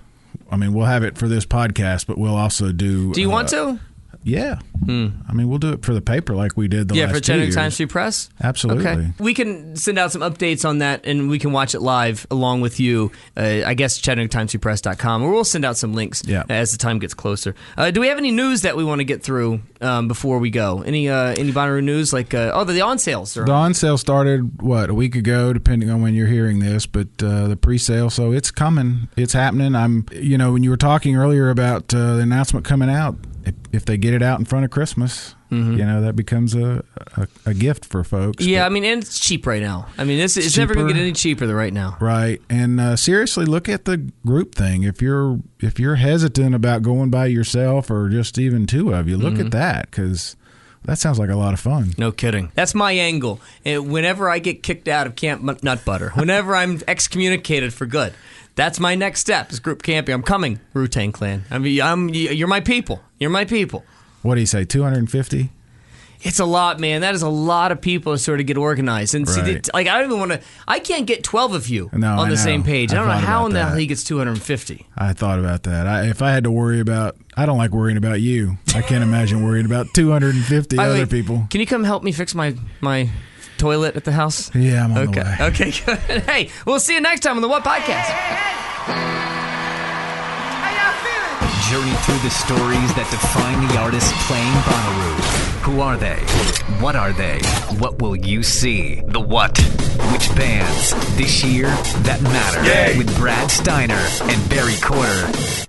I mean, we'll have it for this podcast, but we'll also do... Do you want to? Yeah. I mean, we'll do it for the paper like we did the last 2 years. Yeah, for Chattanooga Times Free Press? Absolutely. Okay. We can send out some updates on that, and we can watch it live along with you. I guess ChattanoogaTimesFreePress.com, or we'll send out some links as the time gets closer. Do we have any news that we want to get through before we go? Any Bonnaroo news? Like, the on sales. The on sale started, a week ago, depending on when you're hearing this, but the pre-sale, so it's coming. It's happening. When you were talking earlier about the announcement coming out, if they get it out in front of Christmas, that becomes a gift for folks. Yeah, and it's cheap right now. It's never going to get any cheaper than right now. Right, and seriously, look at the group thing. If you're hesitant about going by yourself or just even two of you, look at that, because that sounds like a lot of fun. No kidding. That's my angle. And whenever I get kicked out of Camp Nut Butter, whenever I'm excommunicated for good, that's my next step, is group camping. I'm coming, Roo Tang Clan. You're my people. You're my people. What do you say, 250? It's a lot, man. That is a lot of people to sort of get organized. And right. See, I don't even want to. I can't get 12 of you on the same page. I don't know how in the hell he gets 250. I thought about that. If I had to worry about, I don't like worrying about you. I can't imagine worrying about 250 other people. Can you come help me fix my toilet at the house? Yeah, I'm on the way. Okay, good. Hey, we'll see you next time on the What Podcast. Journey through the stories that define the artists playing Bonnaroo. Who are they? What are they? What will you see? The what? Which bands this year that matter? With Brad Steiner and Barry Corder.